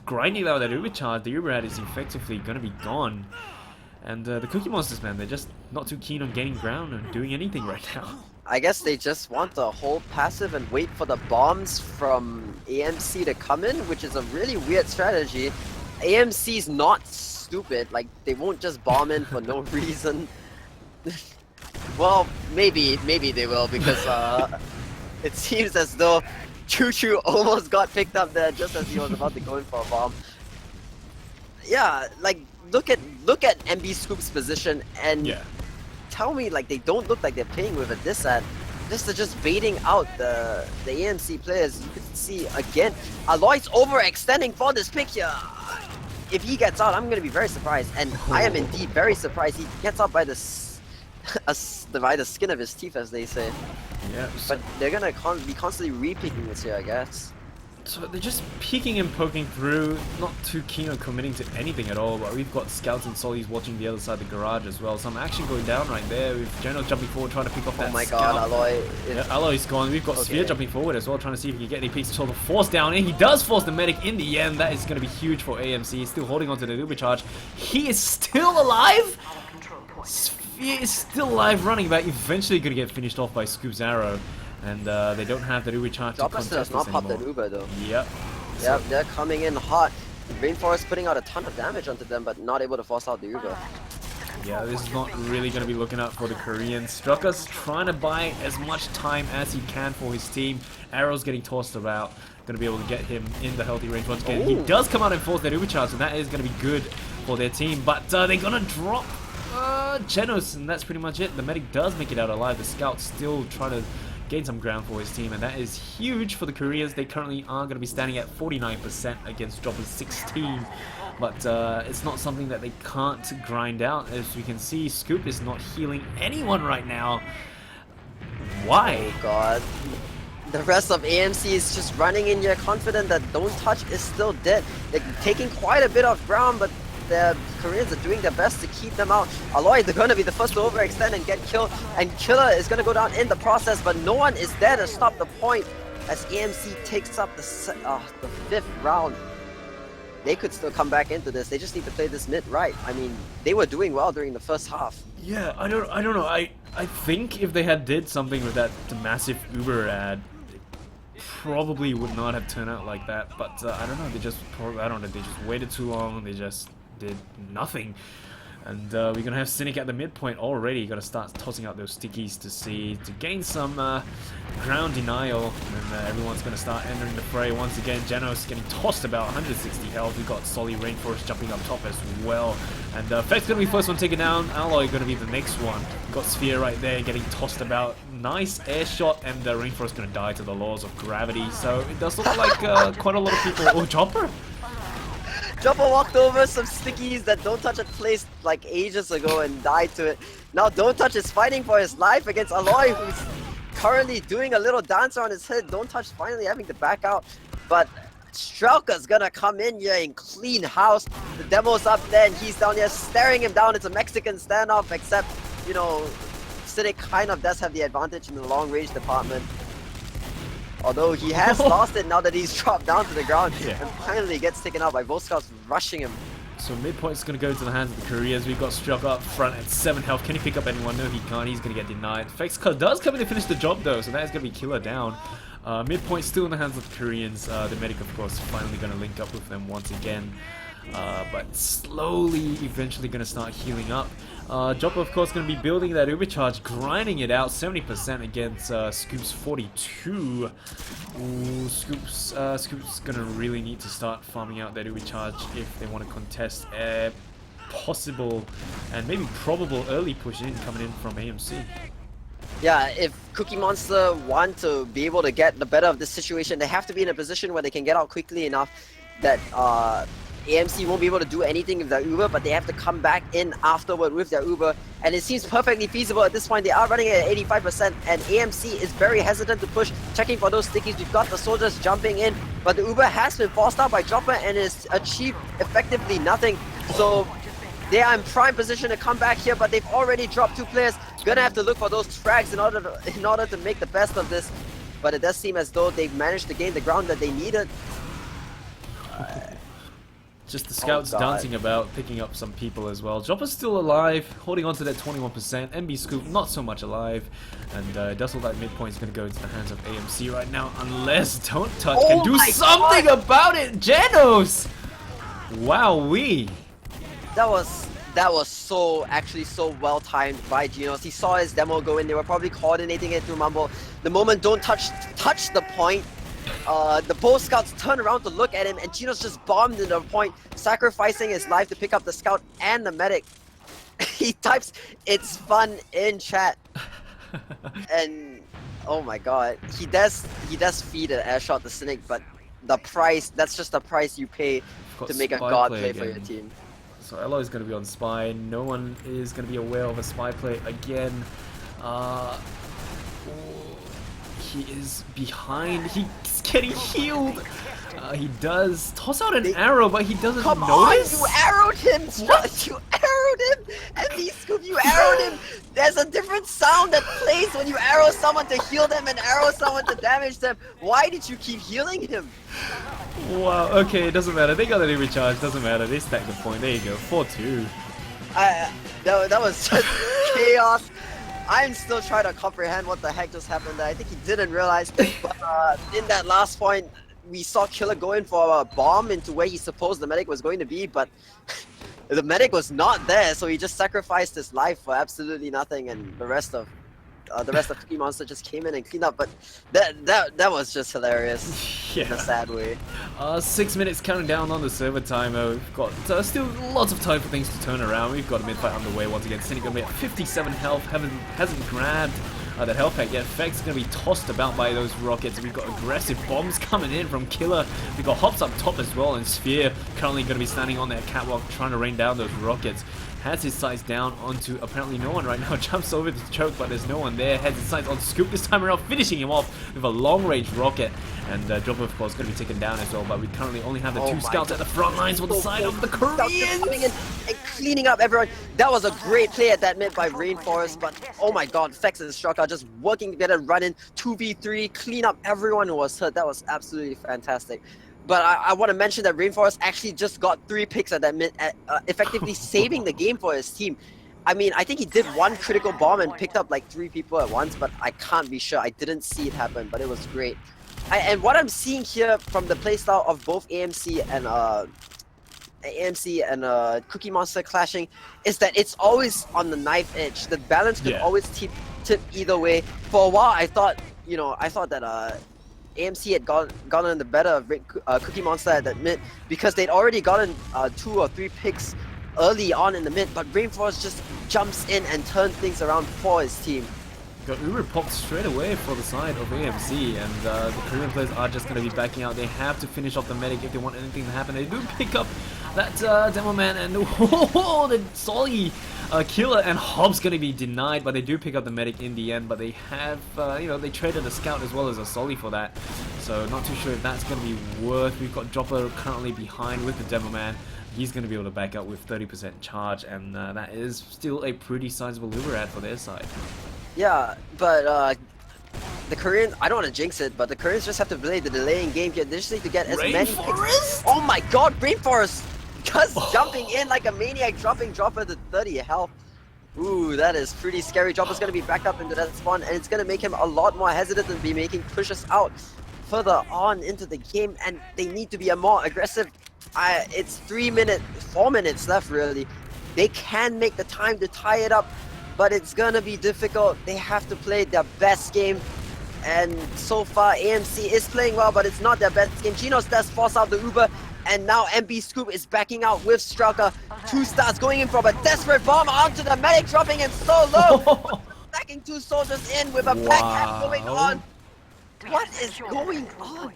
grinding out that Uber charge, the Uber head is effectively gonna be gone. And the Cookie Monsters, man, they're just not too keen on gaining ground and doing anything right now. I guess they just want to hold passive and wait for the bombs from AMC to come in, which is a really weird strategy. AMC's not stupid, like, they won't just bomb in for no reason. Well, maybe they will, because it seems as though Choo almost got picked up there just as he was about to go in for a bomb. Yeah, like, look at MB Scoop's position and tell me, like, they don't look like they're playing with a disad. They're just baiting out the AMC players. You can see again, Alloy's overextending for this pick here. If he gets out, I'm gonna be very surprised, and I am indeed very surprised. He gets out by the skin of his teeth, as they say. Yeah. But they're gonna be constantly re-picking this here, I guess. So they're just peeking and poking through, not too keen on committing to anything at all, but we've got Scouts and Sollies watching the other side of the garage as well. Some action going down right there, with General jumping forward trying to pick off that Scout. God, Alloy. Yeah, Alloy's gone. We've got Sphere jumping forward as well, trying to see if he can get any picks to force down, and he does force the medic in the end. That is going to be huge for AMC. He's still holding on to the Uber charge. He is still alive! Sphere is still alive, running back, eventually going to get finished off by Scoop's arrow. And they don't have the Uber charge to contest does not this pop anymore. that Uber though. Yep. Yep, they're coming in hot. Rainforest putting out a ton of damage onto them, but not able to force out the Uber. Yeah, this is not really going to be looking out for the Koreans. Strucker's trying to buy as much time as he can for his team. Arrows getting tossed about. Going to be able to get him in the healthy range once again. He does come out and force that Uber charge, and that is going to be good for their team. But they're going to drop Genos, and that's pretty much it. The medic does make it out alive. The scout's still trying to gain some ground for his team, and that is huge for the Koreans. They currently are going to be standing at 49% against Dropper's 16, but it's not something that they can't grind out. As we can see, Scoop is not healing anyone right now. Why? Oh god. The rest of AMC is just running in here confident that Don't Touch is still dead. They're taking quite a bit of ground, but the Koreans are doing their best to keep them out. AsiaFortress, they're going to be the first to overextend and get killed, and Killer is going to go down in the process, but no one is there to stop the point as AMC takes up the 5th round. They could still come back into this. They just need to play this mid right. I mean, they were doing well during the first half. Yeah, I don't know. I think if they had did something with that massive Uber ad, it probably would not have turned out like that. But I don't know. They just waited too long. They just did nothing. And we're gonna have Cynic at the midpoint already. Gotta start tossing out those stickies to gain some ground denial, and everyone's gonna start entering the fray once again. Genos getting tossed about 160 health. We got Solly Rainforest jumping up top as well, and Fett's gonna be first one taken down. Alloy gonna be the next one. Got Sphere right there getting tossed about. Nice air shot, and Rainforest gonna die to the laws of gravity. So it does look like quite a lot of people. Oh, Chopper! Jumper walked over some stickies that Don't Touch had placed like ages ago and died to it. Now Don't Touch is fighting for his life against AsiaFortress, who's currently doing a little dance on his head. Don't Touch finally having to back out, but Strelka's gonna come in here and clean house. The demo's up there and he's down here staring him down. It's a Mexican standoff, except, you know, Cynic kind of does have the advantage in the long range department. Although he has lost it now that he's dropped down to the ground, and finally gets taken out by both scouts rushing him. So midpoint's going to go to the hands of the Koreans. We've got Strelka up front at 7 health. Can he pick up anyone? No, he can't. He's going to get denied. Fex does come in to finish the job though, so that is going to be Killer down. Midpoint still in the hands of the Koreans. The medic, of course, finally going to link up with them once again. But slowly, eventually going to start healing up. Joppa, of course, going to be building that overcharge, grinding it out, 70% against Scoop's 42. Ooh, Scoop's going to really need to start farming out that overcharge if they want to contest a possible and maybe probable early push in coming in from AMC. Yeah, if Cookie Monster want to be able to get the better of this situation, they have to be in a position where they can get out quickly enough that AMC won't be able to do anything with their Uber, but they have to come back in afterward with their Uber, and it seems perfectly feasible at this point. They are running at 85%, and AMC is very hesitant to push, checking for those stickies. We've got the soldiers jumping in, but the Uber has been forced out by Dropper and has achieved effectively nothing. So they are in prime position to come back here, but they've already dropped 2 players. Gonna have to look for those frags in order to make the best of this, but it does seem as though they've managed to gain the ground that they needed. Just the scouts dancing about, picking up some people as well. Joppa's still alive, holding on to that 21%. MB Scoop not so much alive. And it does look like midpoint is going to go into the hands of AMC right now, unless Don't Touch can do something about it. Genos! Wowee! That was so well timed by Genos. He saw his demo go in. They were probably coordinating it through Mumble. The moment Don't Touch the point, the both scouts turn around to look at him, and Genos just bombed into the point, sacrificing his life to pick up the scout and the medic. He types "It's fun" in chat, and oh my god, he does feed an air shot to Cynic, but the price—that's just the price you pay to make a god play for your team. So Elo is going to be on spy. No one is going to be aware of a spy play again. He is behind. He's getting healed. He does toss out an arrow, but he doesn't notice. On, you arrowed him! What? You arrowed him! MB Scoop, you arrowed him! There's a different sound that plays when you arrow someone to heal them and arrow someone to damage them. Why did you keep healing him? Wow, okay, it doesn't matter. They got a recharge, doesn't matter. They stacked the point. There you go, 4-2. That was just chaos. I'm still trying to comprehend what the heck just happened there. I think he didn't realize, but in that last point, we saw Killer go in for a bomb into where he supposed the medic was going to be, but the medic was not there, so he just sacrificed his life for absolutely nothing, and the rest of the rest of Cookie Monster just came in and cleaned up. But that was just hilarious in a sad way. 6 minutes counting down on the server timer. We've got still lots of time for things to turn around. We've got a mid-fight underway once again. Cindy gonna be at 57 health, hasn't grabbed that health pack yet. Feck's gonna be tossed about by those rockets. We've got aggressive bombs coming in from Killer. We've got Hops up top as well, and Sphere currently gonna be standing on that catwalk trying to rain down those rockets. Has his sights down onto apparently no one right now. Jumps over the choke, but there's no one there. Has his sights on Scoop this time around, finishing him off with a long-range rocket. And Dropper, of course, going to be taken down as well. But we currently only have the two scouts at the front lines on the side of the Koreans. Coming in and cleaning up everyone. That was a great play at that mid by Rainforest. But oh my god, Fex and Straka just working together, running 2v3, clean up everyone who was hurt. That was absolutely fantastic. But I want to mention that Rainforest actually just got 3 picks at that mid, effectively saving the game for his team. I mean, I think he did one critical bomb and picked up like 3 people at once, but I can't be sure. I didn't see it happen, but it was great. And what I'm seeing here from the playstyle of both AMC and Cookie Monster clashing is that it's always on the knife edge. The balance could always tip either way. For a while, I thought that AMC had gotten the better of Cookie Monster at that mid because they'd already gotten 2 or 3 picks early on in the mid, but Rainforest just jumps in and turns things around for his team. Got Uber popped straight away for the side of AMC, and the Korean players are just going to be backing out. They have to finish off the medic if they want anything to happen. They do pick up that Demo Man, and the Solly Killer and Hobbs going to be denied, but they do pick up the medic in the end. But they have, they traded a scout as well as a Solly for that, so not too sure if that's going to be worth. We've got Dropper currently behind with the Demo Man. He's going to be able to back up with 30% charge, and that is still a pretty sizable Uber ad for their side. Yeah, but the Koreans, I don't want to jinx it, but the Koreans just have to play the delaying game here. They just need to get as many picks. Oh my god, Rainforest just jumping in like a maniac, dropping Dropper to 30 health. Ooh, that is pretty scary. Dropper's going to be backed up into that spawn, and it's going to make him a lot more hesitant to be making pushes out further on into the game, and they need to be a more aggressive. It's 4 minutes left really. They can make the time to tie it up, but it's gonna be difficult. They have to play their best game, and so far AMC is playing well, but it's not their best game. Genos does force out the Uber, and now MB Scoop is backing out with Straka. 2 stars going in for a desperate bomb onto the medic, dropping him so low. Backing 2 soldiers in with a backhand going on. What is going on?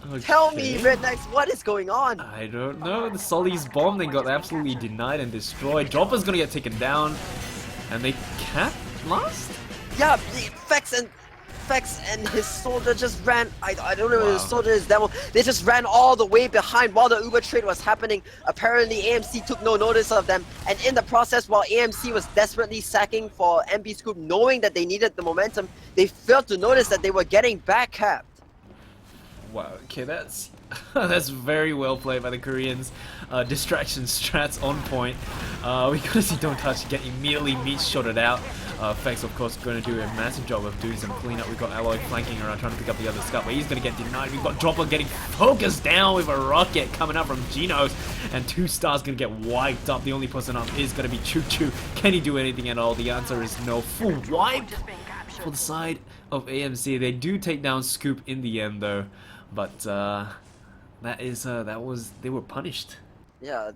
Okay. Tell me, Rednax, what is going on? I don't know. The Solly's bomb then got absolutely denied and destroyed. Dropper's gonna get taken down, and they can't last? Yeah, Fex and his soldier just ran. I don't know if his soldier is demo. They just ran all the way behind while the Uber trade was happening. Apparently AMC took no notice of them, and in the process, while AMC was desperately sacking for MB Scoop, knowing that they needed the momentum, they failed to notice that they were getting backcapped. Wow, okay, that's that's very well played by the Koreans. Distraction strats on point. We gotta see Don't Touch get immediately meat shotted out. Fex, of course, going to do a massive job of doing some cleanup. We've got Alloy flanking around trying to pick up the other scout, but he's going to get denied. We've got Dropper getting focused down with a rocket coming up from Genos, and 2 stars going to get wiped up. The only person up is going to be Choo Choo. Can he do anything at all? The answer is no. Full wipe for the side of AMC. They do take down Scoop in the end, though, but they were punished. Yeah,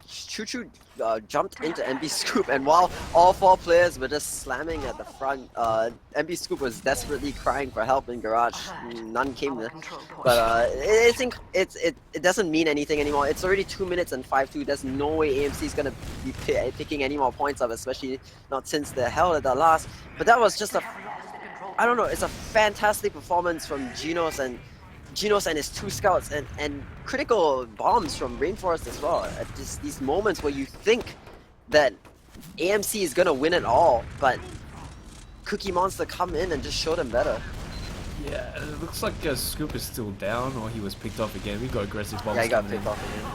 Choo Choo jumped into MB Scoop, and while all 4 players were just slamming at the front, MB Scoop was desperately crying for help in garage. None came there, but it doesn't mean anything anymore. It's already 2 minutes and 5-2. There's no way AMC is gonna be picking any more points up, especially not since the hell at the last. But that was just I don't know. It's a fantastic performance from Genos and his 2 scouts, and critical bombs from Rainforest as well. At just these moments where you think that AMC is gonna win it all, but Cookie Monster come in and just show them better. Yeah, it looks like Scoop is still down, or he was picked off again. We got aggressive bombs. Yeah, he got picked off again.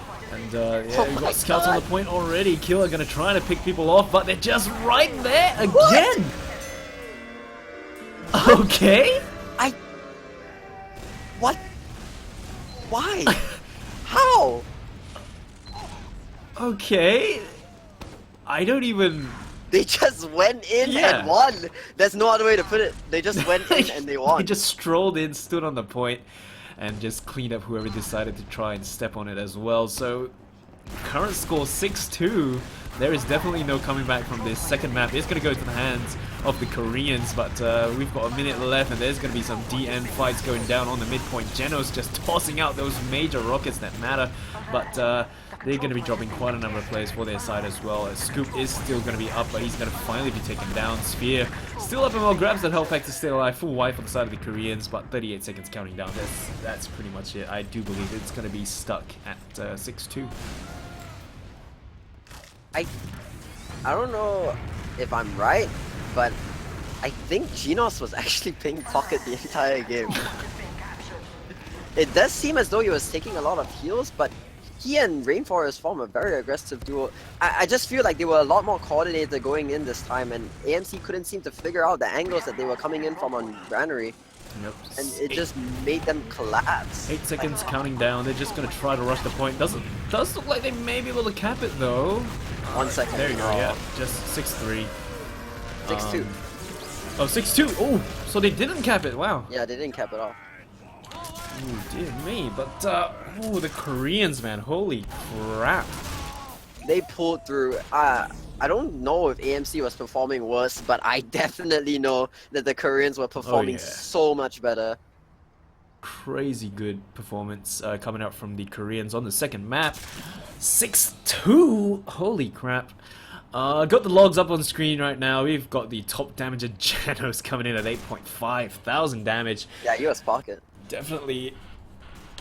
And we got scouts on the point already. Killer gonna try to pick people off, but they're just right there again. What? Okay. What? Why? How? Okay. I don't even... They just went in Yeah. and won. There's no other way to put it. They just went in and they won. They just strolled in, stood on the point, and just cleaned up whoever decided to try and step on it as well. So, current score 6-2. There is definitely no coming back from this. Second map is going to go to the hands of the Koreans, but we've got a minute left, and there's going to be some DN fights going down on the midpoint. Geno's just tossing out those major rockets that matter, but they're going to be dropping quite a number of players for their side as well. Scoop is still going to be up, but he's going to finally be taken down. Sphere still up and well, grabs that health pack to stay alive. Full wipe on the side of the Koreans, but 38 seconds counting down. That's pretty much it. I do believe it's going to be stuck at 6-2. I don't know if I'm right, but I think Genos was actually playing pocket the entire game. It does seem as though he was taking a lot of heals, but he and Rainforest form a very aggressive duo. I just feel like they were a lot more coordinated going in this time, and AMC couldn't seem to figure out the angles that they were coming in from on Granary. Yep. And it just made them collapse. 8 seconds counting down. They're just going to try to rush the point. Does look like they may be able to cap it though. 1 second. There you go, yeah. Just 6-3. 6-2. Oh, 6-2. Oh, so they didn't cap it. Wow. Yeah, they didn't cap it off. Ooh, dear me. But, oh, the Koreans, man. Holy crap. They pulled through. I don't know if AMC was performing worse, but I definitely know that the Koreans were performing so much better. Crazy good performance coming out from the Koreans on the second map. 6-2. Holy crap. Got the logs up on screen right now. We've got the top damager Janos coming in at 8.5 thousand damage. Yeah, US pocket. Definitely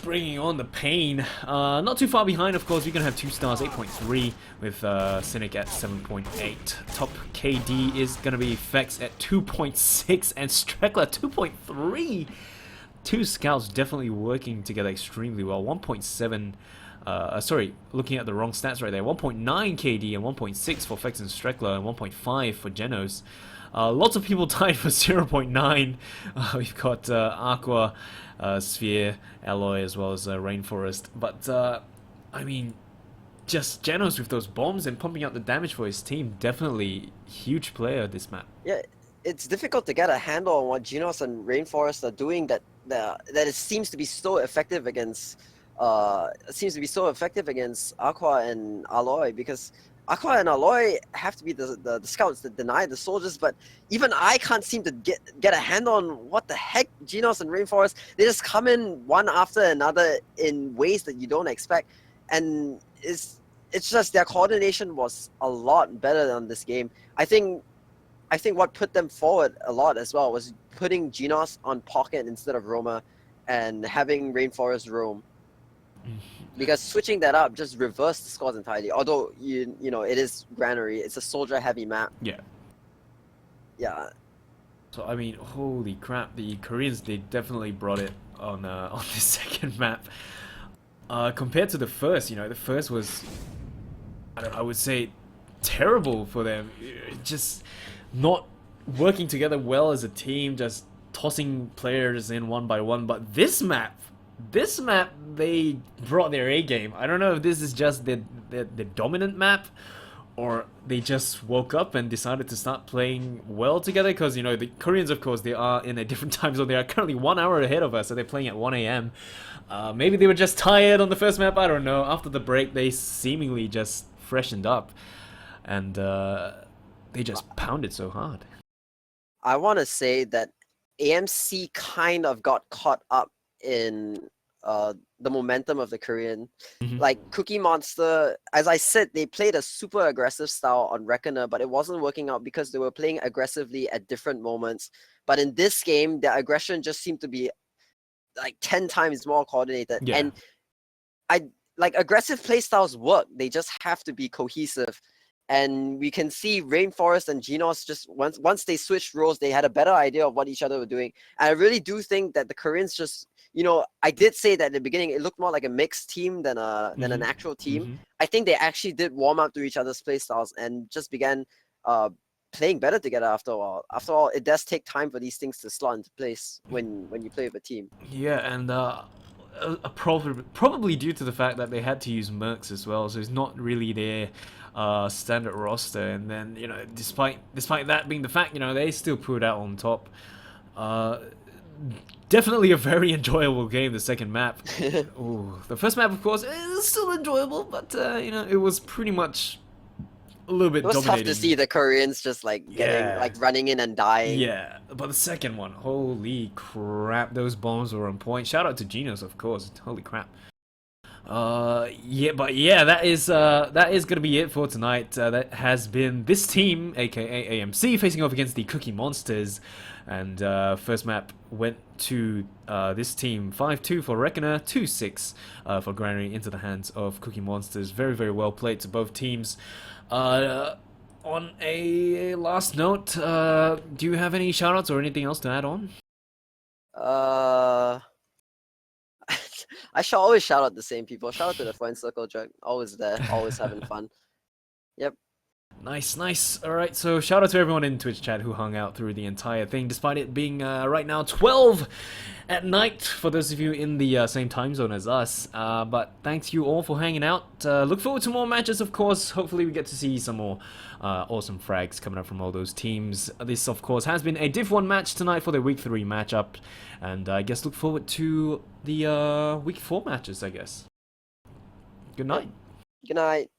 bringing on the pain. Not too far behind, of course. We're going to have 2 stars, 8.3, with Cynic at 7.8. Top KD is going to be Fex at 2.6 and Streckler 2.3. 2 scouts definitely working together extremely well. 1.7, sorry, looking at the wrong stats right there. 1.9 KD and 1.6 for Fex and Streckler and 1.5 for Genos. Lots of people tied for 0.9. We've got OcO, Sphere, Alloy, as well as Rainforest. But, I mean, just Genos with those bombs and pumping out the damage for his team. Definitely huge player this map. Yeah, it's difficult to get a handle on what Genos and Rainforest are doing that it seems to be so effective against OcO and Alloy, because OcO and Alloy have to be the scouts that deny the soldiers, but even I can't seem to get a handle on what the heck Genos and Rainforest, they just come in one after another in ways that you don't expect, and it's just their coordination was a lot better than this game. I think what put them forward a lot as well was putting Genos on pocket instead of Roma and having Rainforest roam. Because switching that up just reversed the scores entirely. Although you know it is Granary, it's a soldier heavy map. Yeah. Yeah. So I mean, holy crap! The Koreans, they definitely brought it on the second map. Compared to the first, you know, the first was, I would say, terrible for them. Just not working together well as a team, just tossing players in one by one. But this map, they brought their A game. I don't know if this is just the dominant map, or they just woke up and decided to start playing well together. Because, you know, the Koreans, of course, they are in a different time zone. They are currently 1 hour ahead of us, so they're playing at 1 AM. Maybe they were just tired on the first map, I don't know. After the break, they seemingly just freshened up, and they just pounded so hard. I want to say that AMC kind of got caught up in the momentum of the Korean. Like Cookie Monster, as I said, they played a super aggressive style on Reckoner, but it wasn't working out because they were playing aggressively at different moments. But in this game, their aggression just seemed to be like 10 times more coordinated. Yeah. And like aggressive play styles work. They just have to be cohesive. And we can see Rainforest and Genos just once they switched roles, they had a better idea of what each other were doing. And I really do think that the Koreans just, you know, I did say that at the beginning it looked more like a mixed team than an actual team. I think they actually did warm up to each other's play styles and just began playing better together after a while. After all, it does take time for these things to slot into place when you play with a team. Yeah, and probably due to the fact that they had to use mercs as well, so it's not really their standard roster. And then, you know, despite that being the fact, you know, they still pulled out on top. Definitely a very enjoyable game, the second map. Ooh, the first map, of course, is still enjoyable, but you know, it was pretty much a little bit It was dominating. tough to see the Koreans just like getting like running in and dying. Yeah, but the second one, holy crap, those bombs were on point. Shout out to Genos, of course. Holy crap. Yeah, that is gonna be it for tonight. That has been this team, aka AMC, facing off against the Cookie Monsters, and first map went to this team 5-2 for Reckoner, 2-6 for Granary into the hands of Cookie Monsters. Very, very well played to both teams. On a last note, do you have any shoutouts or anything else to add on? I shall always shout out the same people. Shout out to the Friend Circle Jerk. Always there, always having fun. Yep. Nice. Alright, so shout out to everyone in Twitch chat who hung out through the entire thing, despite it being right now 12 at night for those of you in the same time zone as us. But thanks you all for hanging out. Look forward to more matches, of course. Hopefully we get to see some more awesome frags coming up from all those teams. This, of course, has been a Div 1 match tonight for the Week 3 matchup. And I guess look forward to the Week 4 matches, I guess. Good night. Good night.